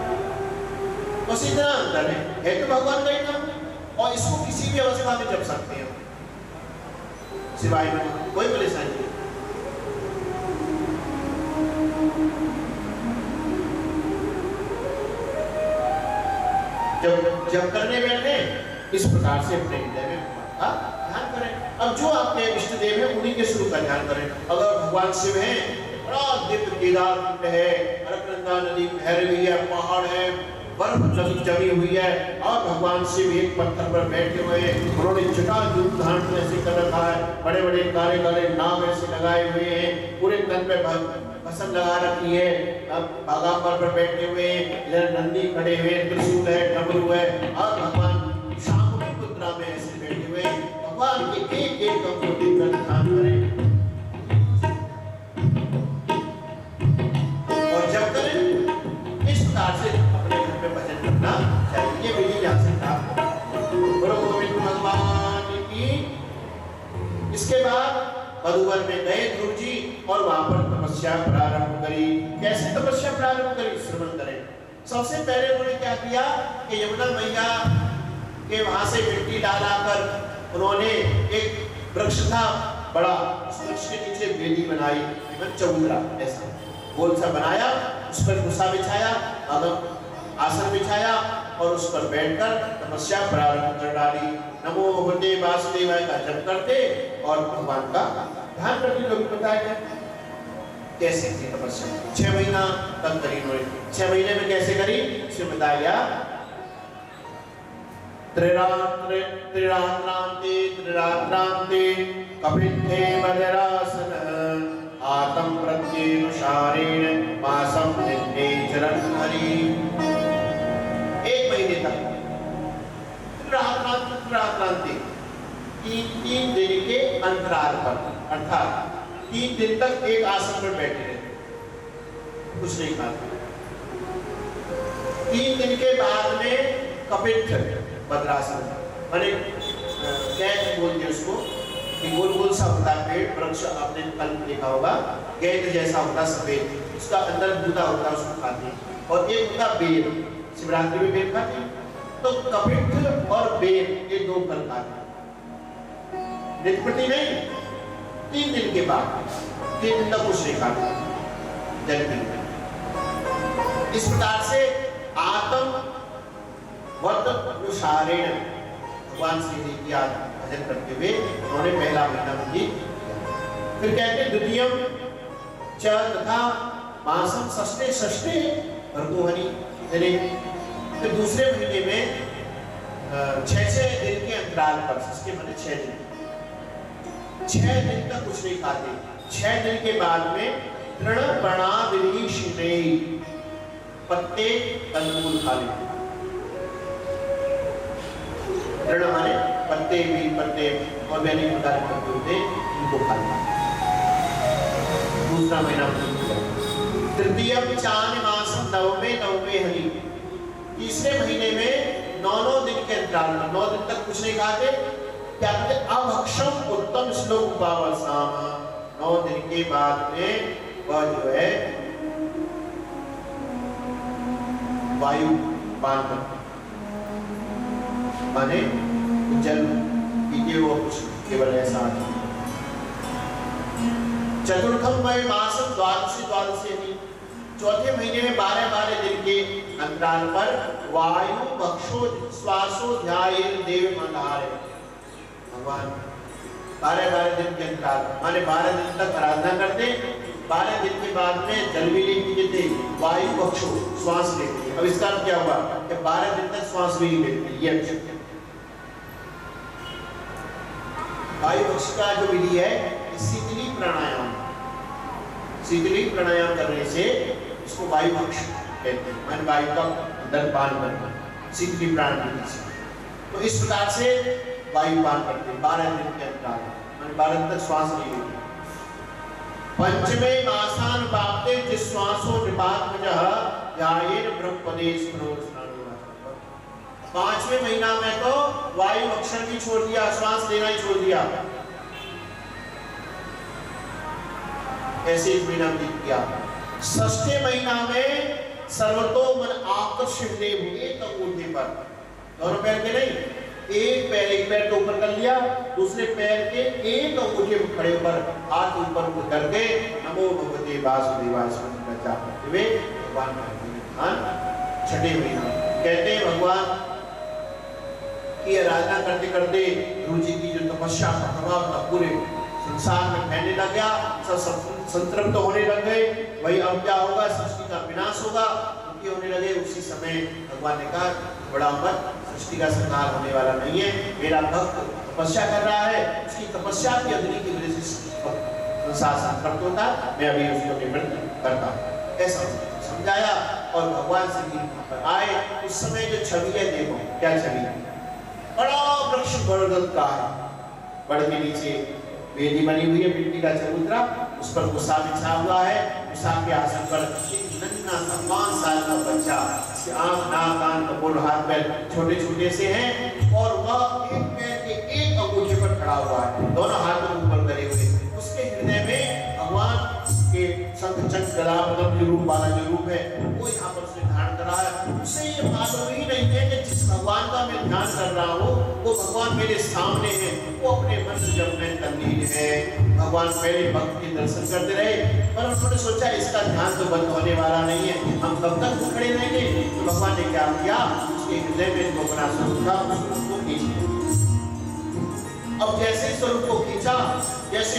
बस इतना अंतर है तो भगवान का ही नाम, और इसको किसी भी अवस्था में जप सकते हैं शिवाय नमः, कोई परेशानी नहीं। जब करने बैठे इस प्रकार से अपने हृदय में ध्यान करें। अब जो आपके इष्ट देव है उन्हीं के स्वरूप का ध्यान करें। अगर भगवान शिव है, बड़ा दिव्य केदार कुंड है, अलकनंदा नदी बह रही है, पहाड़ है, बर्फ जमी हुई है, और भगवान शिव एक पत्थर पर बैठे हुए हैं, उन्होंने जटाजूट धारण ऐसे कर रखा है, बड़े बड़े काले काले नाग ऐसे लगाए हुए हैं, पूरे तन पे भस्म लगा रखी है, अब बागांबर पर बैठे हुए हैं, इधर नंदी खड़े हुए, त्रिशूल है, डमरू है, और भगवान शांति मुद्रा में ऐसे बैठे हुए। भगवान के एक एक अंग को देखकर ध्यान करें, और जब करें इस प्रकार से अपने घर में भजन करना चाहिए। विधि यहाँ से प्राप्त गुरु गोविंद भगवान की। इसके बाद मधुबन में गए ध्रुव जी और वहां पर तपस्या प्रारंभ करी। कैसे तपस्या प्रारंभ करी, श्रवण करें। सबसे पहले उन्होंने क्या किया कि यमुना मैया के वहां से मिट्टी डालाकर उन्होंने एक वृक्ष था बड़ा, उस वृक्ष के नीचे वेदी बनाई, चबूतरा ऐसा गोल सा बनाया, उस पर भूसा बिछाया, आसन बिछाया और उस पर बैठकर तपस्या प्रारंभ कर डाली। नमो भगवते वासुदेवाय का जप करते और भगवान का ध्यान करते। लोग बताया कैसे की तपस्या 6 महीना तक करी उन्होंने। 6 महीने में कैसे करी इसमें बताया, त्रिरात्रांते कपित्थे वज्रासन आत्म प्रत्युषारेण मासम नित्ये चरण हरि। 1 महीने तक त्रिरात्रांते 3 दिन के अंतराल पर, अर्थात 3 दिन तक एक आसन पर बैठे रहे, कुछ नहीं खाते। 3 दिन के बाद में कपित्थ वज्रासन, माने कैद बोलते उसको, कि गोल गोल सा होता है पेड़, वृक्ष आपने कल देखा होगा, गेंद जैसा होता सफेद, उसका अंदर गूदा होता है, उसको खाते हैं। और एक होता बेर, शिवरात्रि में बेर खाते हैं। तो कपित्थ और बेर ये 2 फल खाते हैं, नित्य नहीं। 3 दिन के बाद 3 दिन तक कुछ नहीं खाते जल पीते। इस प्रकार से आत्म वत्नुसारेण भगवान श्री जी की भजन करते हुए उन्होंने पहला महीना बंदी। फिर कहते द्वितीयम च तथा मासम षष्ठे भर्गोहनि, फिर दूसरे महीने में 6 दिन के अंतराल पर, इसके माने 6 दिन, 6 दिन तक कुछ नहीं खाते। 6 दिन के बाद में तृणपर्णादिभिः शिनैः, पत्ते कंदमूल खा लेते। तृण माने पत्ते, भी पत्ते और भी अनेक प्रकार के पत्ते होते हैं, इनको खा लेते। दूसरा महीना तृतीयम चान मासम नवमे नवमे हनि, तीसरे महीने में 9 दिन के अंतराल में 9 दिन तक कुछ नहीं खाते। क्या कहते? अभक्षम उत्तम श्लोक उपावसाम, 9 दिन के बाद में वह जो है वायु पान करते, माने जल पीते, वो कुछ केवल ऐसा। चतुर्थम वै मासम द्वादशी द्वादशी हनि, चौथे महीने में 12 दिन के अंतराल पर वायु भक्षो श्वासो ध्यायेन देव मंदारे, भगवान 12 दिन के अंतराल माने 12 दिन तक आराधना करते। 12 दिन के बाद में जल भी नहीं पीते, वायु भक्षो श्वास लेते। अब इसका क्या हुआ कि 12 दिन तक श्वास भी नहीं लेते। ये वायु भक्ष का जो विधि है शीतली प्राणायाम, शीतली प्राणायाम करने से इसको वायु भक्ष कहते हैं, माने वायु का अंदर पान करना, शीतली प्राणायाम से। तो इस प्रकार से वायु पान करते हैं 12 दिन के अंतराल, माने 12 दिन तक श्वास नहीं लेते। पंचमे मासान बाप्ते जिश्वासो निपातमजः ध्यायेन ब्रह्मपदेश प्रोस्नानु। 5वें महीना में तो वायु भक्षण भी छोड़ दिया, श्वास लेना ही छोड़ दिया। ऐसे इस महीना बीत गया। 6वें महीना में सर्वतो मन आकर्षित हुए तो ऊंधे पर, दोनों पैर के नहीं, एक पैर तो ऊपर कर लिया, दूसरे पैर के एक अंगूठे पर खड़े ऊपर, हाथ ऊपर करके नमो भगवते वासुदेवाय का जाप करते हुए भगवान का ध्यान 6वें महीना कहते हैं। भगवान की आराधना करते करते गुरु जी की जो तपस्या का प्रभाव था पूरे संसार में फैलने लग गया, सब संतृप्त होने लग गए। वही अब क्या होगा, सृष्टि का विनाश होगा, होने लगे। उसी समय भगवान ने कहा बड़ा मत, सृष्टि का संहार होने वाला नहीं है, मेरा भक्त तपस्या कर रहा है, उसकी तपस्या की अग्नि की वजह से संसार संतृप्त होता, मैं अभी उसको निवृत्त करता हूँ, ऐसा समझाया। और भगवान श्री जी पर आए। उस समय जो छवि है देखो क्या छवि है, बड़ा वृक्ष बरगद का है, बड़ के नीचे वेदी बनी हुई है मिट्टी का चबूतरा, उस पर गुस्सा बिछा हुआ है। गुस्सा के आसन पर एक नन्हा सा 5 साल का बच्चा, इसके आंख नाक कान कपोल हाथ पैर छोटे छोटे से हैं और वह एक पैर के एक अंगूठे पर खड़ा हुआ है, दोनों हाथों ऊपर करे हुए। उसके हृदय में भगवान के शंख चक्र गदा पद्म जो रूप वाला जो रूप है वो यहाँ पर उसने धारण करा है। उसे ये मालूम ही नहीं है कि जिस भगवान का मैं ध्यान कर रहा हूँ वो भगवान मेरे सामने है, वो अपने मंत्र जप में तल्लीन है। भगवान पहले भक्त के दर्शन करते रहे, पर उन्होंने सोचा इसका ध्यान तो बंद होने वाला नहीं है, हम कब तक खड़े रहेंगे। तो भगवान ने क्या किया, उसके हृदय में जो अपना स्वरूप था उसको खींच लिया। अब जैसे स्वरूप को खींचा, जैसे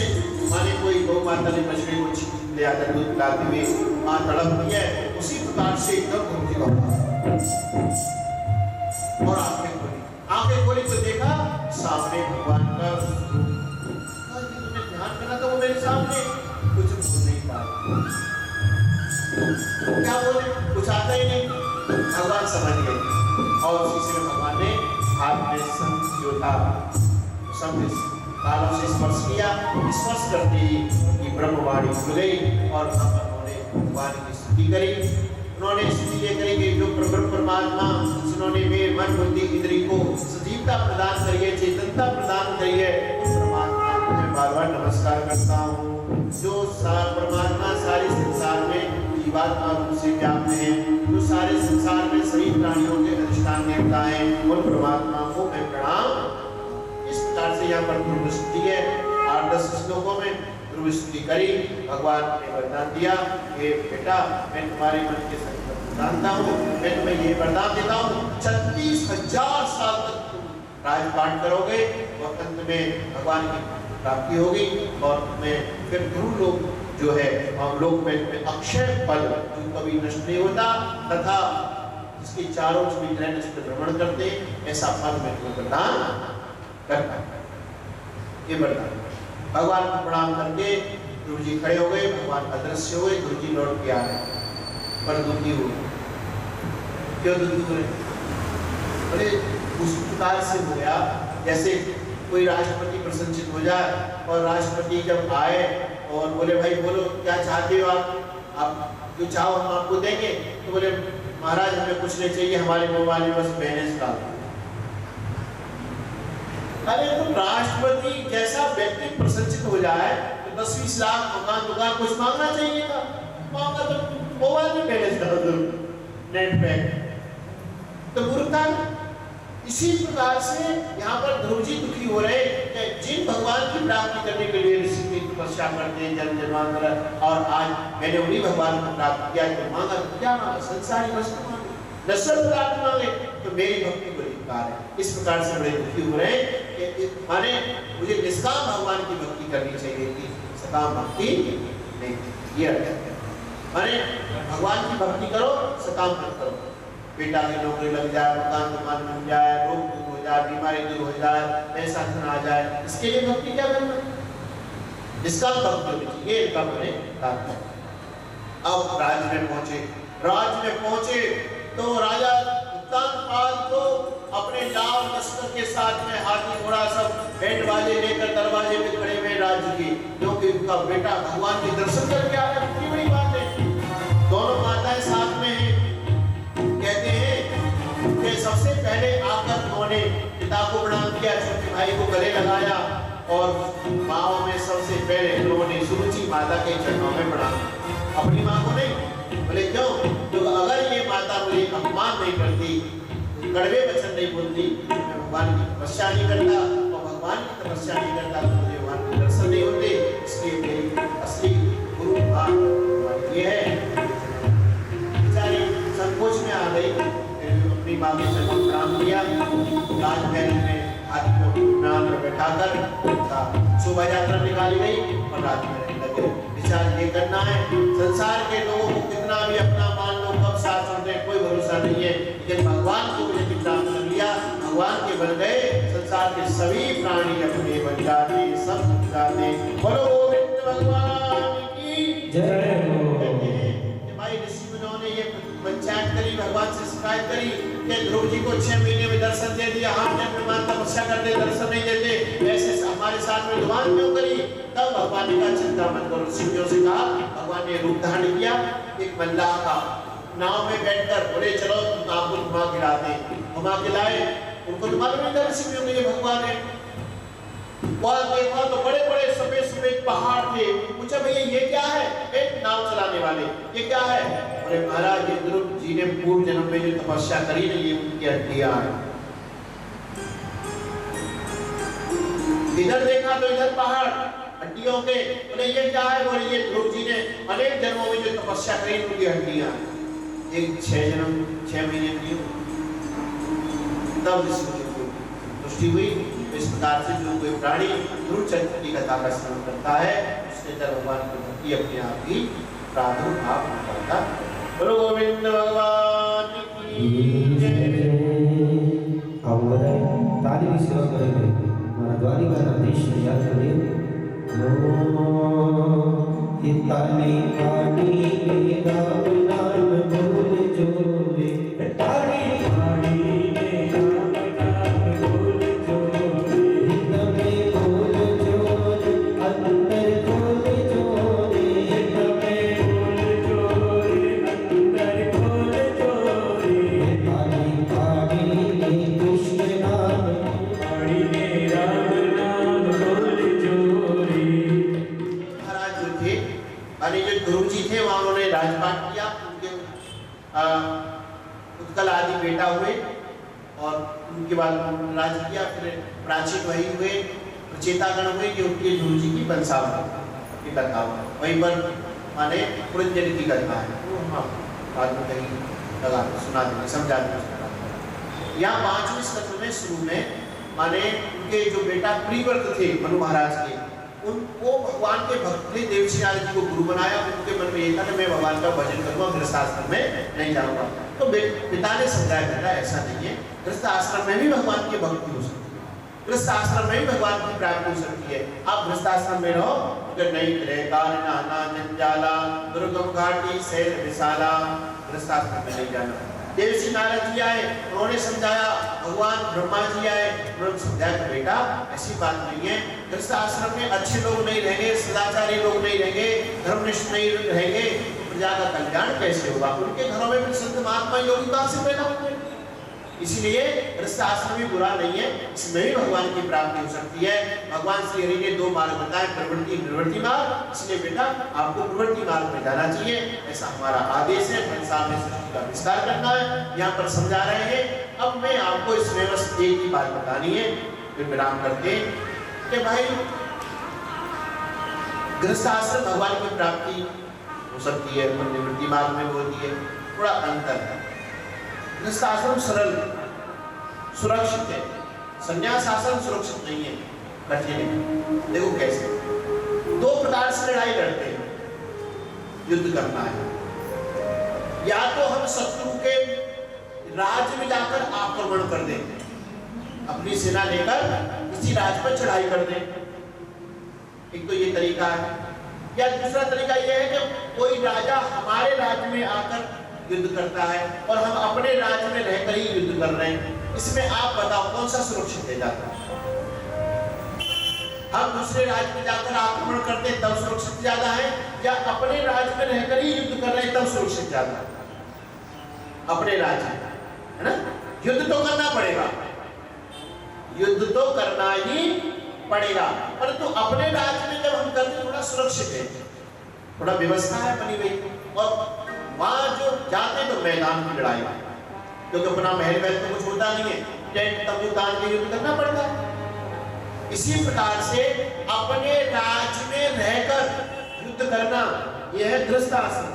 माने कोई गौ माता ने मछली को ले आकर दूध पिलाते हुए मां तड़प रही है, उसी प्रकार से एकदम घूमती और आंखें खोली तो देखा सामने भगवान का। तुमने ध्यान करना था वो मेरे सामने, कुछ बोल नहीं पाया, क्या बोले, कुछ आता ही नहीं। भगवान समझ गए और उसी से भगवान ने हाथ में संत जो था तालों से स्पर्श किया। स्पर्श करते ही ब्रह्मवाणी खुल गई और उन्होंने भगवान की स्तुति करी। उन्होंने स्तुति ये करी कि जो प्रभु परमात्मा जिन्होंने मेरे मन बुद्धि इंद्रिय को सजीवता प्रदान करी है, चेतनता प्रदान करी है, उस परमात्मा को मैं बार-बार नमस्कार करता हूँ। जो परमात्मा सारे संसार में जीवात्मा रूप से व्याप्त है, जो सारे संसार में सभी प्राणियों के अधिष्ठान देवता है, उन परमात्मा को मैं प्रणाम। इस प्रकार से यहाँ पर ध्रुव स्तुति है। 8-10 श्लोकों में ध्रुव स्तुति करी। भगवान ने वरदान दिया, हे बेटा मैं तुम्हारे मन के संकल्प जानता हूँ, मैं तुम्हें ये वरदान देता हूँ 36,000 साल तक तुम राजपाट करोगे और अंत में भगवान की प्राप्ति होगी और तुम्हें फिर ध्रुव लोक जो है हम लोग में अक्षय पद जो कभी नष्ट नहीं होता तथा इसके चारों ग्रह इस पर भ्रमण करते, ऐसा फल मैं तुम्हें प्रदान करता। ये वरदान। भगवान को प्रणाम करके ध्रुव जी खड़े हो गए, भगवान अदृश्य हुए, ध्रुव जी लौट के आ रहे, पर दुखी हुए। क्यों दुखी हुए? अरे उस प्रकार से हो गया जैसे कोई राष्ट्रपति प्रसन्नचित हो जाए और राष्ट्रपति जब आए और बोले भाई बोलो क्या चाहते हो आप जो चाहो हम आपको देंगे, तो बोले महाराज हमें कुछ नहीं चाहिए, हमारे मोबाइल में बस बैलेंस डाल दो। अरे तो राष्ट्रपति जैसा व्यक्ति प्रसन्नचित हो जाए तो 10-20 लाख मकान दुकान कुछ मांगना चाहिए था, मांगा तो मोबाइल में बैलेंस डाल दो, नेट पैक। तो मूर्खता। इसी प्रकार से यहाँ पर ध्रुव जी दुखी हो रहे कि जिन भगवान की प्राप्ति करने के लिए ऋषि की तपस्या करते हैं जन्म जन्मांतर, और आज मैंने उन्हीं भगवान को प्राप्त किया, तो मांगा तो क्या मांगा? संसारी वस्तु मांगे, नश्वर पदार्थ मांगे, तो मेरी भक्ति को धिक्कार है। इस प्रकार से बड़े दुखी हो रहे हैं कि माने मुझे निष्काम भगवान की भक्ति करनी चाहिए थी, सकाम भक्ति नहीं। ये अर्थ है, माने भगवान की भक्ति करो, सकाम मत करो। बेटा की नौकरी लग जाए, मकान दुकान मिल जाए, रोग दूर हो जाए, बीमारी दूर हो जाए, पैसा धन आ जाए, इसके लिए भक्ति क्या करना? इसका भक्त होनी चाहिए, इनका मैंने कहा। अब राज्य में पहुंचे तो राजा उत्तानपाद को अपने लाव लश्कर के साथ में हाथी घोड़ा सब बैंड बाजे लेकर दरवाजे में खड़े हुए राज्य के, क्योंकि उनका बेटा भगवान के दर्शन करके आ रहा है। कितनी बड़ी बात है, दोनों माताएं साथ में हैं। कहते हैं कि सबसे पहले आकर उन्होंने पिता को प्रणाम किया, छोटे भाई को गले लगाया, और माओ में सबसे पहले उन्होंने सुरुचि माता के चरणों में प्रणाम किया, अपनी माँ को नहीं। बोले क्यों? तो अगर ये माता मुझे अपमान नहीं करती, कड़वे वचन नहीं बोलती, मैं भगवान की तपस्या नहीं करता, और भगवान की तपस्या नहीं करता तो मुझे भगवान के दर्शन नहीं होते। इसलिए मेरी असली गुरु ये है। संकोच में आ गई, अपनी माँ के चरणों में प्रणाम किया, राजमहल में हाथी को विमान पर बैठाकर उनका शोभा यात्रा निकाली गई और राजमहल लगे। विचार ये करना है, संसार के लोगों को कितना भी अपना मान लो, कब साथ छोड़ दें कोई भरोसा नहीं है, लेकिन भगवान को मुझे प्राप्त कर लिया, भगवान के बन गए, संसार के सभी प्राणी अपने बन जाते, सब बन जाते। बोलो गोविंद भगवान की जय। भाई ऋषि मुनियों ने ये पंचायत करी, भगवान से शिकायत करी कि ध्रुव जी को 6 महीने में दर्शन दे दिया, हम जब विमान तपस्या करते दर्शन नहीं देते, ऐसे हमारे साथ में दुआन क्यों करी? तब भगवान ने कहा चिंता मत करो। ऋषियों से कहा, भगवान ने रूप धारण किया, एक मल्लाह का नाव में बैठकर बोले चलो आपको घुमा के लाते हैं, घुमा के लाए। उनको तो मालूम नहीं था ऋषियों ने ये भगवान है। वहां देखा तो बड़े बड़े सफेद सफेद पहाड़ थे। पूछा भैया ये क्या है? एक नाव चलाने वाले, ये क्या है? अरे महाराज ये ध्रुव जी ने पूर्व जन्म में जो तपस्या करी ना, ये उनकी हड्डियां हैं। इधर देखा तो इधर पहाड़ हड्डियों के। बोले ये क्या है? बोले ये ध्रुव जी ने अनेक जन्मों में जो तपस्या करी उनकी हड्डियां। एक 6 जन्म 6 महीने की तब दृष्टि हुई। इस प्रकार से जो कोई प्राणी ध्रुव चरित्र की कथा का श्रवण करता है, उसके अंदर भगवान की भक्ति अपने आप ही प्रादुर्भाव करता है। बोलो गोविंद भगवान की जय। अब बताएं ताली की सेवा करेंगे, हमारा द्वारिका का देश याद करिए। ताली पानी मेरा नाम बोल जोरे, ताली पानी मेरा नाम बोल जोरे, तमे बोल जोरे अंदर बोल जोरे, तमे बोल जोरे अंदर बोल जोरे। ताली पानी में कृष्ण नाम, पानी में राम नाम बोल जोरे। महाराज जो थे, अरे जो ध्रुव जी थे वहां उन्होंने राजपाट किया, उनके उत्कल आदि बेटा हुए और उनके बाद राज किया। फिर प्राचीन वही हुए, चेतागण हुए कि उनके ध्रुव जी की वंशावली की कथा वहीं पर माने पुरंजन की कथा है, वो हम बाद में कहीं लगा सुना देंगे, समझा देंगे। यहाँ 5वें स्कंद में शुरू में माने उनके जो बेटा प्रियव्रत थे मनु महाराज के, उनको भगवान के भक्त ने देवसी नारद जी को गुरु बनाया। उनके मन में ये था कि मैं भगवान का भजन करूंगा, गृहस्थ आश्रम में नहीं जाऊंगा। तो पिता ने समझाया बेटा ऐसा नहीं है, गृहस्थ आश्रम में भी भगवान की भक्ति हो सकती है, गृहस्थ आश्रम में भी भगवान की प्राप्ति हो सकती है। आप गृहस्थ आश्रम में रहो, अगर नहीं रहेगा नाना जंजाला दुर्गम घाटी शैल विशाला, गृहस्थ आश्रम में नहीं जाना। देवसी नारद जी आए, उन्होंने समझाया, भगवान ब्रह्मा जी आए, उन्होंने समझाया कि बेटा ऐसी बात नहीं है, गृहस्थ आश्रम में अच्छे लोग नहीं रहेंगे, सदाचारी लोग नहीं रहेंगे, धर्मनिष्ठ नहीं रहेंगे, प्रजा का कल्याण कैसे होगा? उनके घरों में फिर संत महात्मा योगी कहां से पैदा होंगे? इसलिए गृहस्थ आश्रम भी बुरा नहीं है, इसमें भी भगवान की प्राप्ति हो सकती है। भगवान श्री हरि ने दो मार्ग बताए, प्रवृत्ति निवृत्ति मार्ग, इसलिए बेटा आपको प्रवृत्ति मार्ग में जाना चाहिए, ऐसा हमारा आदेश है। संसार में सृष्टि का विस्तार करना है, यहाँ पर समझा रहे हैं। अब मैं आपको इसमें बस एक ही बात बतानी है, फिर विराम करते कि भाई गृहस्थ आश्रम भगवान की प्राप्ति हो सकती है, पर निवृत्ति मार्ग में होती है, थोड़ा अंतर है। गृहस्थ आश्रम सरल सुरक्षित है, संन्यास आश्रम सुरक्षित नहीं है, कठिन है। देखो कैसे, दो प्रकार से लड़ाई लड़ते हैं, युद्ध करना है। या तो हम शत्रु के राज्य में जाकर आक्रमण कर दें, अपनी सेना लेकर किसी राज्य पर चढ़ाई कर दें, एक तो ये तरीका है। या दूसरा तरीका यह है कि कोई राजा हमारे राज्य में आकर युद्ध करता है और हम अपने राज्य में रहकर ही युद्ध कर रहे हैं। इसमें आप बताओ कौन सा सुरक्षित है ज्यादा? हम दूसरे राज्य में जाकर आक्रमण करते हैं तब सुरक्षित ज्यादा है, या अपने राज्य में रहकर ही युद्ध कर रहे हैं तब सुरक्षित ज्यादा है? अपने राज्य है ना, युद्ध तो करना पड़ेगा, युद्ध तो करना ही पड़ेगा, परंतु अपने राज्य में जब हम करते थोड़ा सुरक्षित है, थोड़ा व्यवस्था है बनी गई। और वहां जो जाते तो मैदान की लड़ाई, क्योंकि अपना महल महल तो कुछ होता नहीं है, टेंट तंबू तान के युद्ध करना पड़ता है। इसी प्रकार से अपने राज्य में रहकर युद्ध करना यह है गृहस्थ आश्रम,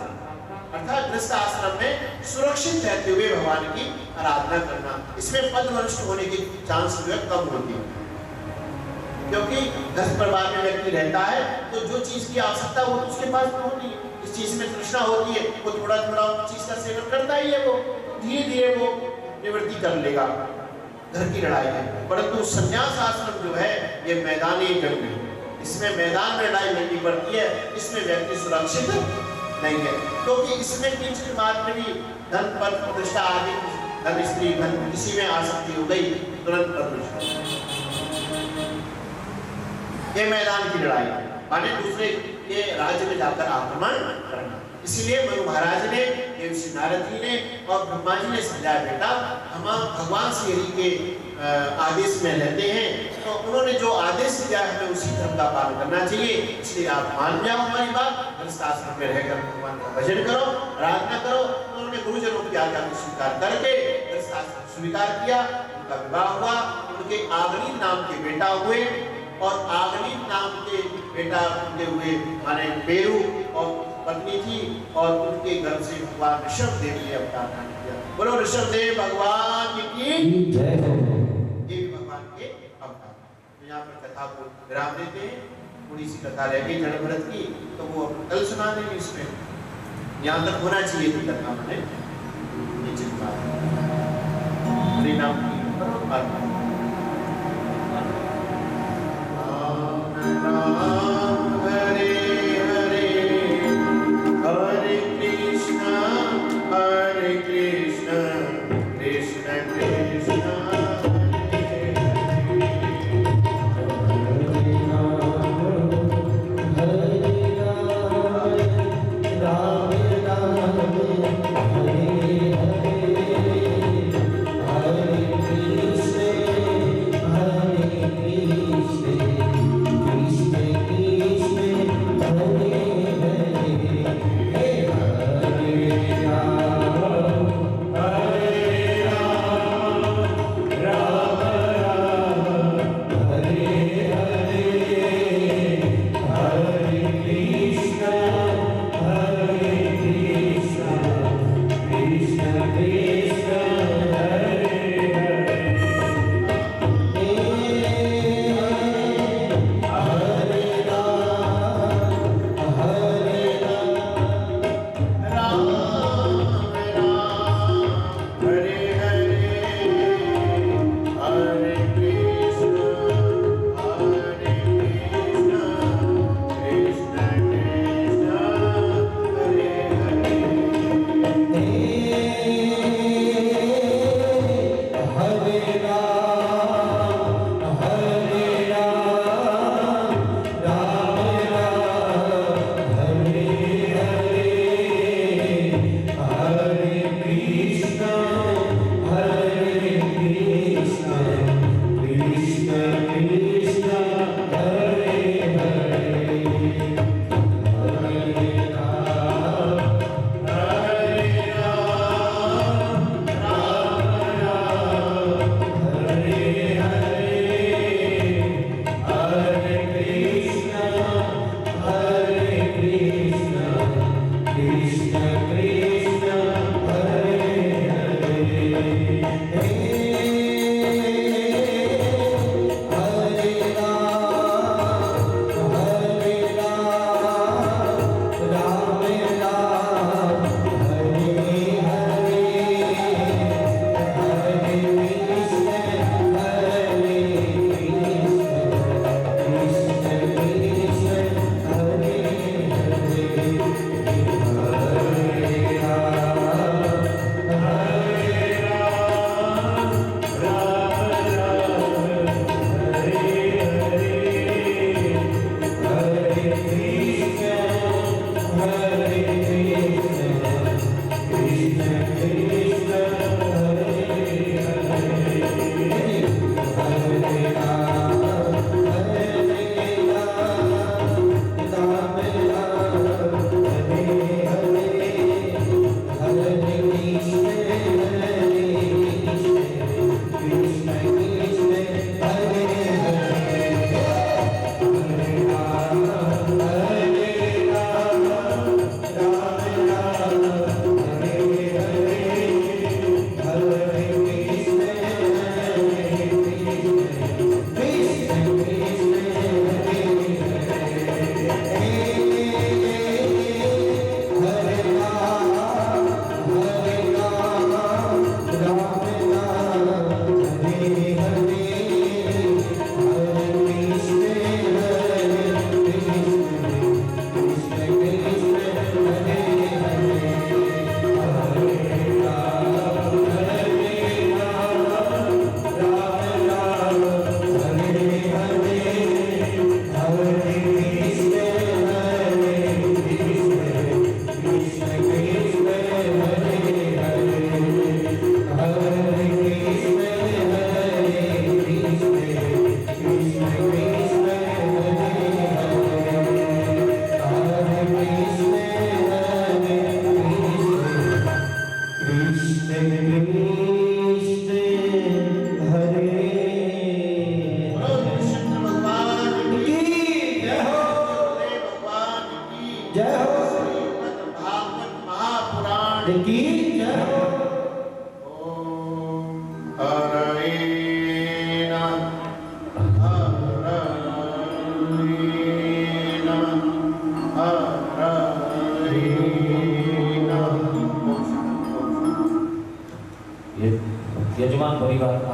अर्थात गृहस्थ आश्रम में सुरक्षित रहते हुए भगवान की आराधना करना। इसमें पदभ्रष्ट होने की चांस जो है कम होती है, क्योंकि गृहस्थ परिवार में व्यक्ति रहता है तो जो चीज की आवश्यकता वो उसके पास में होती है, इस चीज में तृष्णा होती है, वो थोड़ा थोड़ा चीज का सेवन करता ही है, वो धीरे धीरे वो निवृत्ति कर लेगा। घर की लड़ाई है, परंतु संन्यास आश्रम जो है ये मैदानी जंग है, इसमें मैदान में लड़ाई लड़नी पड़ती है, इसमें व्यक्ति सुरक्षित नहीं है, क्योंकि इसमें किंचित मात्र भी धन पद प्रतिष्ठा आदि, धन स्त्री धन किसी में आसक्ति हो गई तुरंत प्रतिष्ठा। ये मैदान की लड़ाई माने दूसरे के राज्य में जाकर आक्रमण करना। इसलिए मनु महाराज ने, देवसी नारद जी ने और ब्रह्मा जी ने समझाया बेटा हम भगवान श्री हरि के आदेश में रहते हैं, तो उन्होंने जो आदेश दिया है हमें उसी धर्म का पालन करना चाहिए। इसलिए आप मान जाओ हमारी बात, गृहस्थ आश्रम में रहकर भगवान का भजन करो, आराधना करो। उन्होंने गुरुजनों की आज्ञा को स्वीकार करके गृहस्थ आश्रम स्वीकार किया, उनका विवाह हुआ, उनके आगनीत नाम के बेटा हुए, और आगनीत नाम के बेटा उनके हुए माने बेरू, और पत्नी थी, और उनके गर्भ से भगवान ऋषभ देव ने अवतार धारण किया। बोलो ऋषभ देव भगवान की जय हो। ये भगवान के अवतार। तो यहाँ पर कथा को विराम देते हैं, थोड़ी सी कथा रह गई जड़ भरत की, तो वो कल सुना देंगे। इसमें यहाँ तक होना चाहिए थी कथा, मैंने निश्चित बात हरि नाम की राम हरे हरे हरे कृष्ण कृष्ण कृष्ण हरे हरे कृष्ण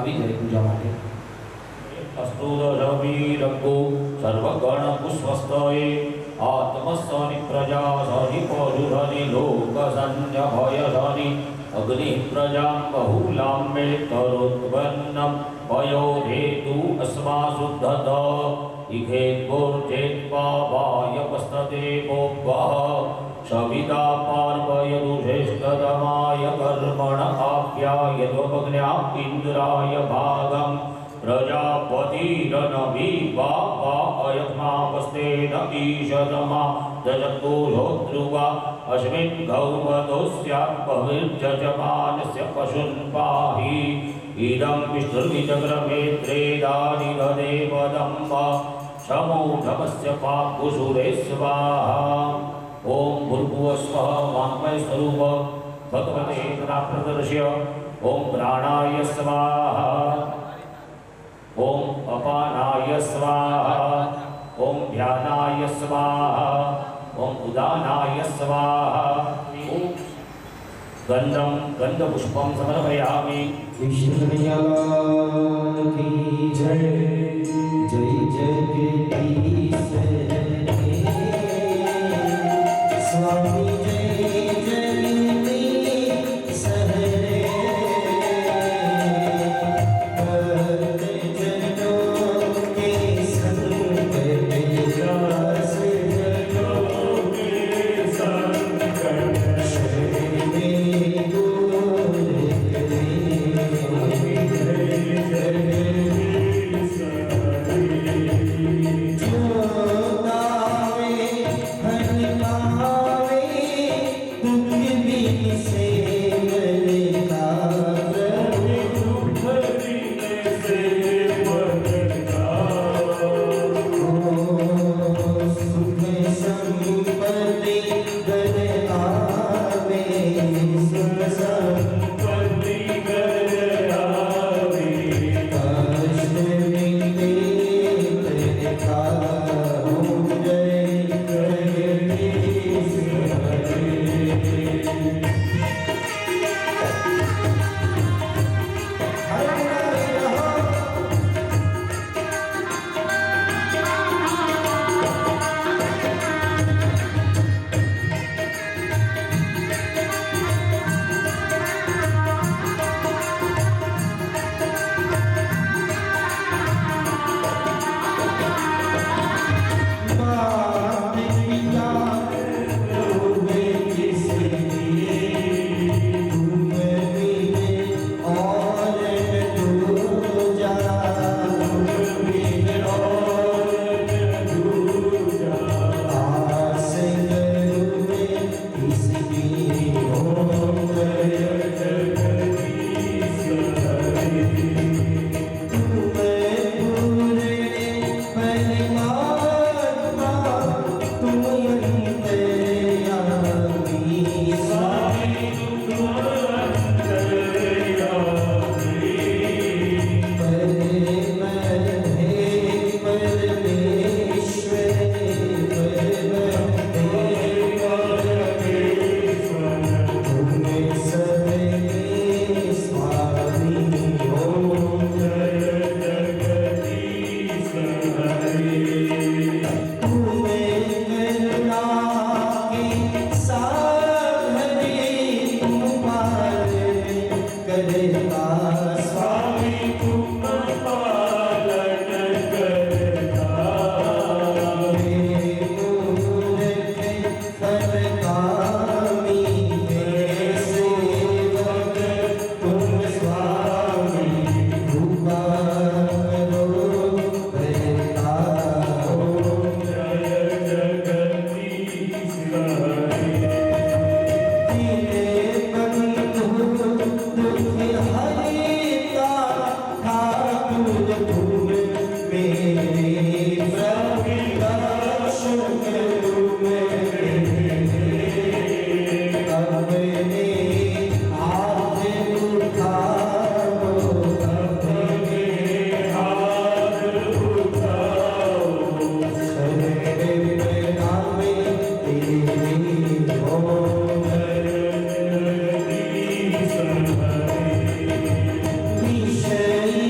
આવી જાય પૂજા માટે. અસ્તુદરવીરકો સર્વગણ પુષ્પસ્તયે આત્મસ્વની પ્રજા સહિ પરુરની લોક સંજભયધની અગ્નિ પ્રજાં બહુલાં મે તરોત્પન્નમ વયોરેતુ અસ્મા શુદ્ધત ઇઘેત્પુર્ચેત પાવાય પસ્તતે ભોગઃ સવિતા પાર્વયદુષેષ્ટતમાય કર્મણ આપ્યાયત્વગ્ન્યા ઇન્દ્રાય ભાગમ प्रजापतिरनभिवायत्मापस्तेन ईशतमा दजतोषोध्रुवा अस्मिन् गौवतोऽस्यात्मविर्जजमानस्य पशुन् पाहि इदं विष्णुर्विचक्रमेत्रेदानिगदेवदम्ब समूढमस्य पाकुसुरे स्वाहा. ओम भूर्भुवस्वः वाङ्मयस्वरूप भगवते प्रदर्श्य ओम प्राणाय स्वाहा, ओम अपानाय स्वाहा, ओम ध्यानाय स्वाहा, ओम उदानाय स्वाहा. ओम गंधम गंधपुष्पम समर्पयामि. विष्णु कन्हैया की जय. जय जगदीश स्वामी जय जगदीश हरे. भक्त जनों के संकट त्रास जनों के संकट शरण में दूर करे. जो गावे हर गावे दुख बिन से मन का प्रभु सुख संपत्ति गण आवे. सुख संपत्ति गण आवे. कष्ट मिटे प्रथा ओम जय जगदीश हरे. हरे राम. मात पिता रोवे किसे तुम बिन और दूजा. तुम बिन और दूजा. आस करूँ इसकी ओम जय जगदीश हरे. तुम पूरे परमात्मा तुम अंतर्यामी. स्वामी तुम अंतर्यामी. परम हे परमेश्वर परम हे परमेश्वर तुम सबके स्वामी. ओम जय जगदीश हरे. तुम्हें करुणा के सागरे तुम पालन करता. स्वामी तुम पालन करता. मेरे मूर्ख फलकामी मेरे सेवक तुम स्वामी. कृपा करो करता. ओम जय जगदीश हरे. तेरे बंधु दुख हरता ठाकुर तुम मेरे प्रकाश तुम मेरे. अपने हाथ उठाओ अपने हाथ उठाओ. शरण प्रणामे तेरे. ओम जय जगदीश हरे. विषय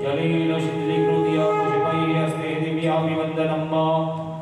जलेन शीतलीकृत्य पुष्पैः हस्ते दिव्याभिवन्दनम्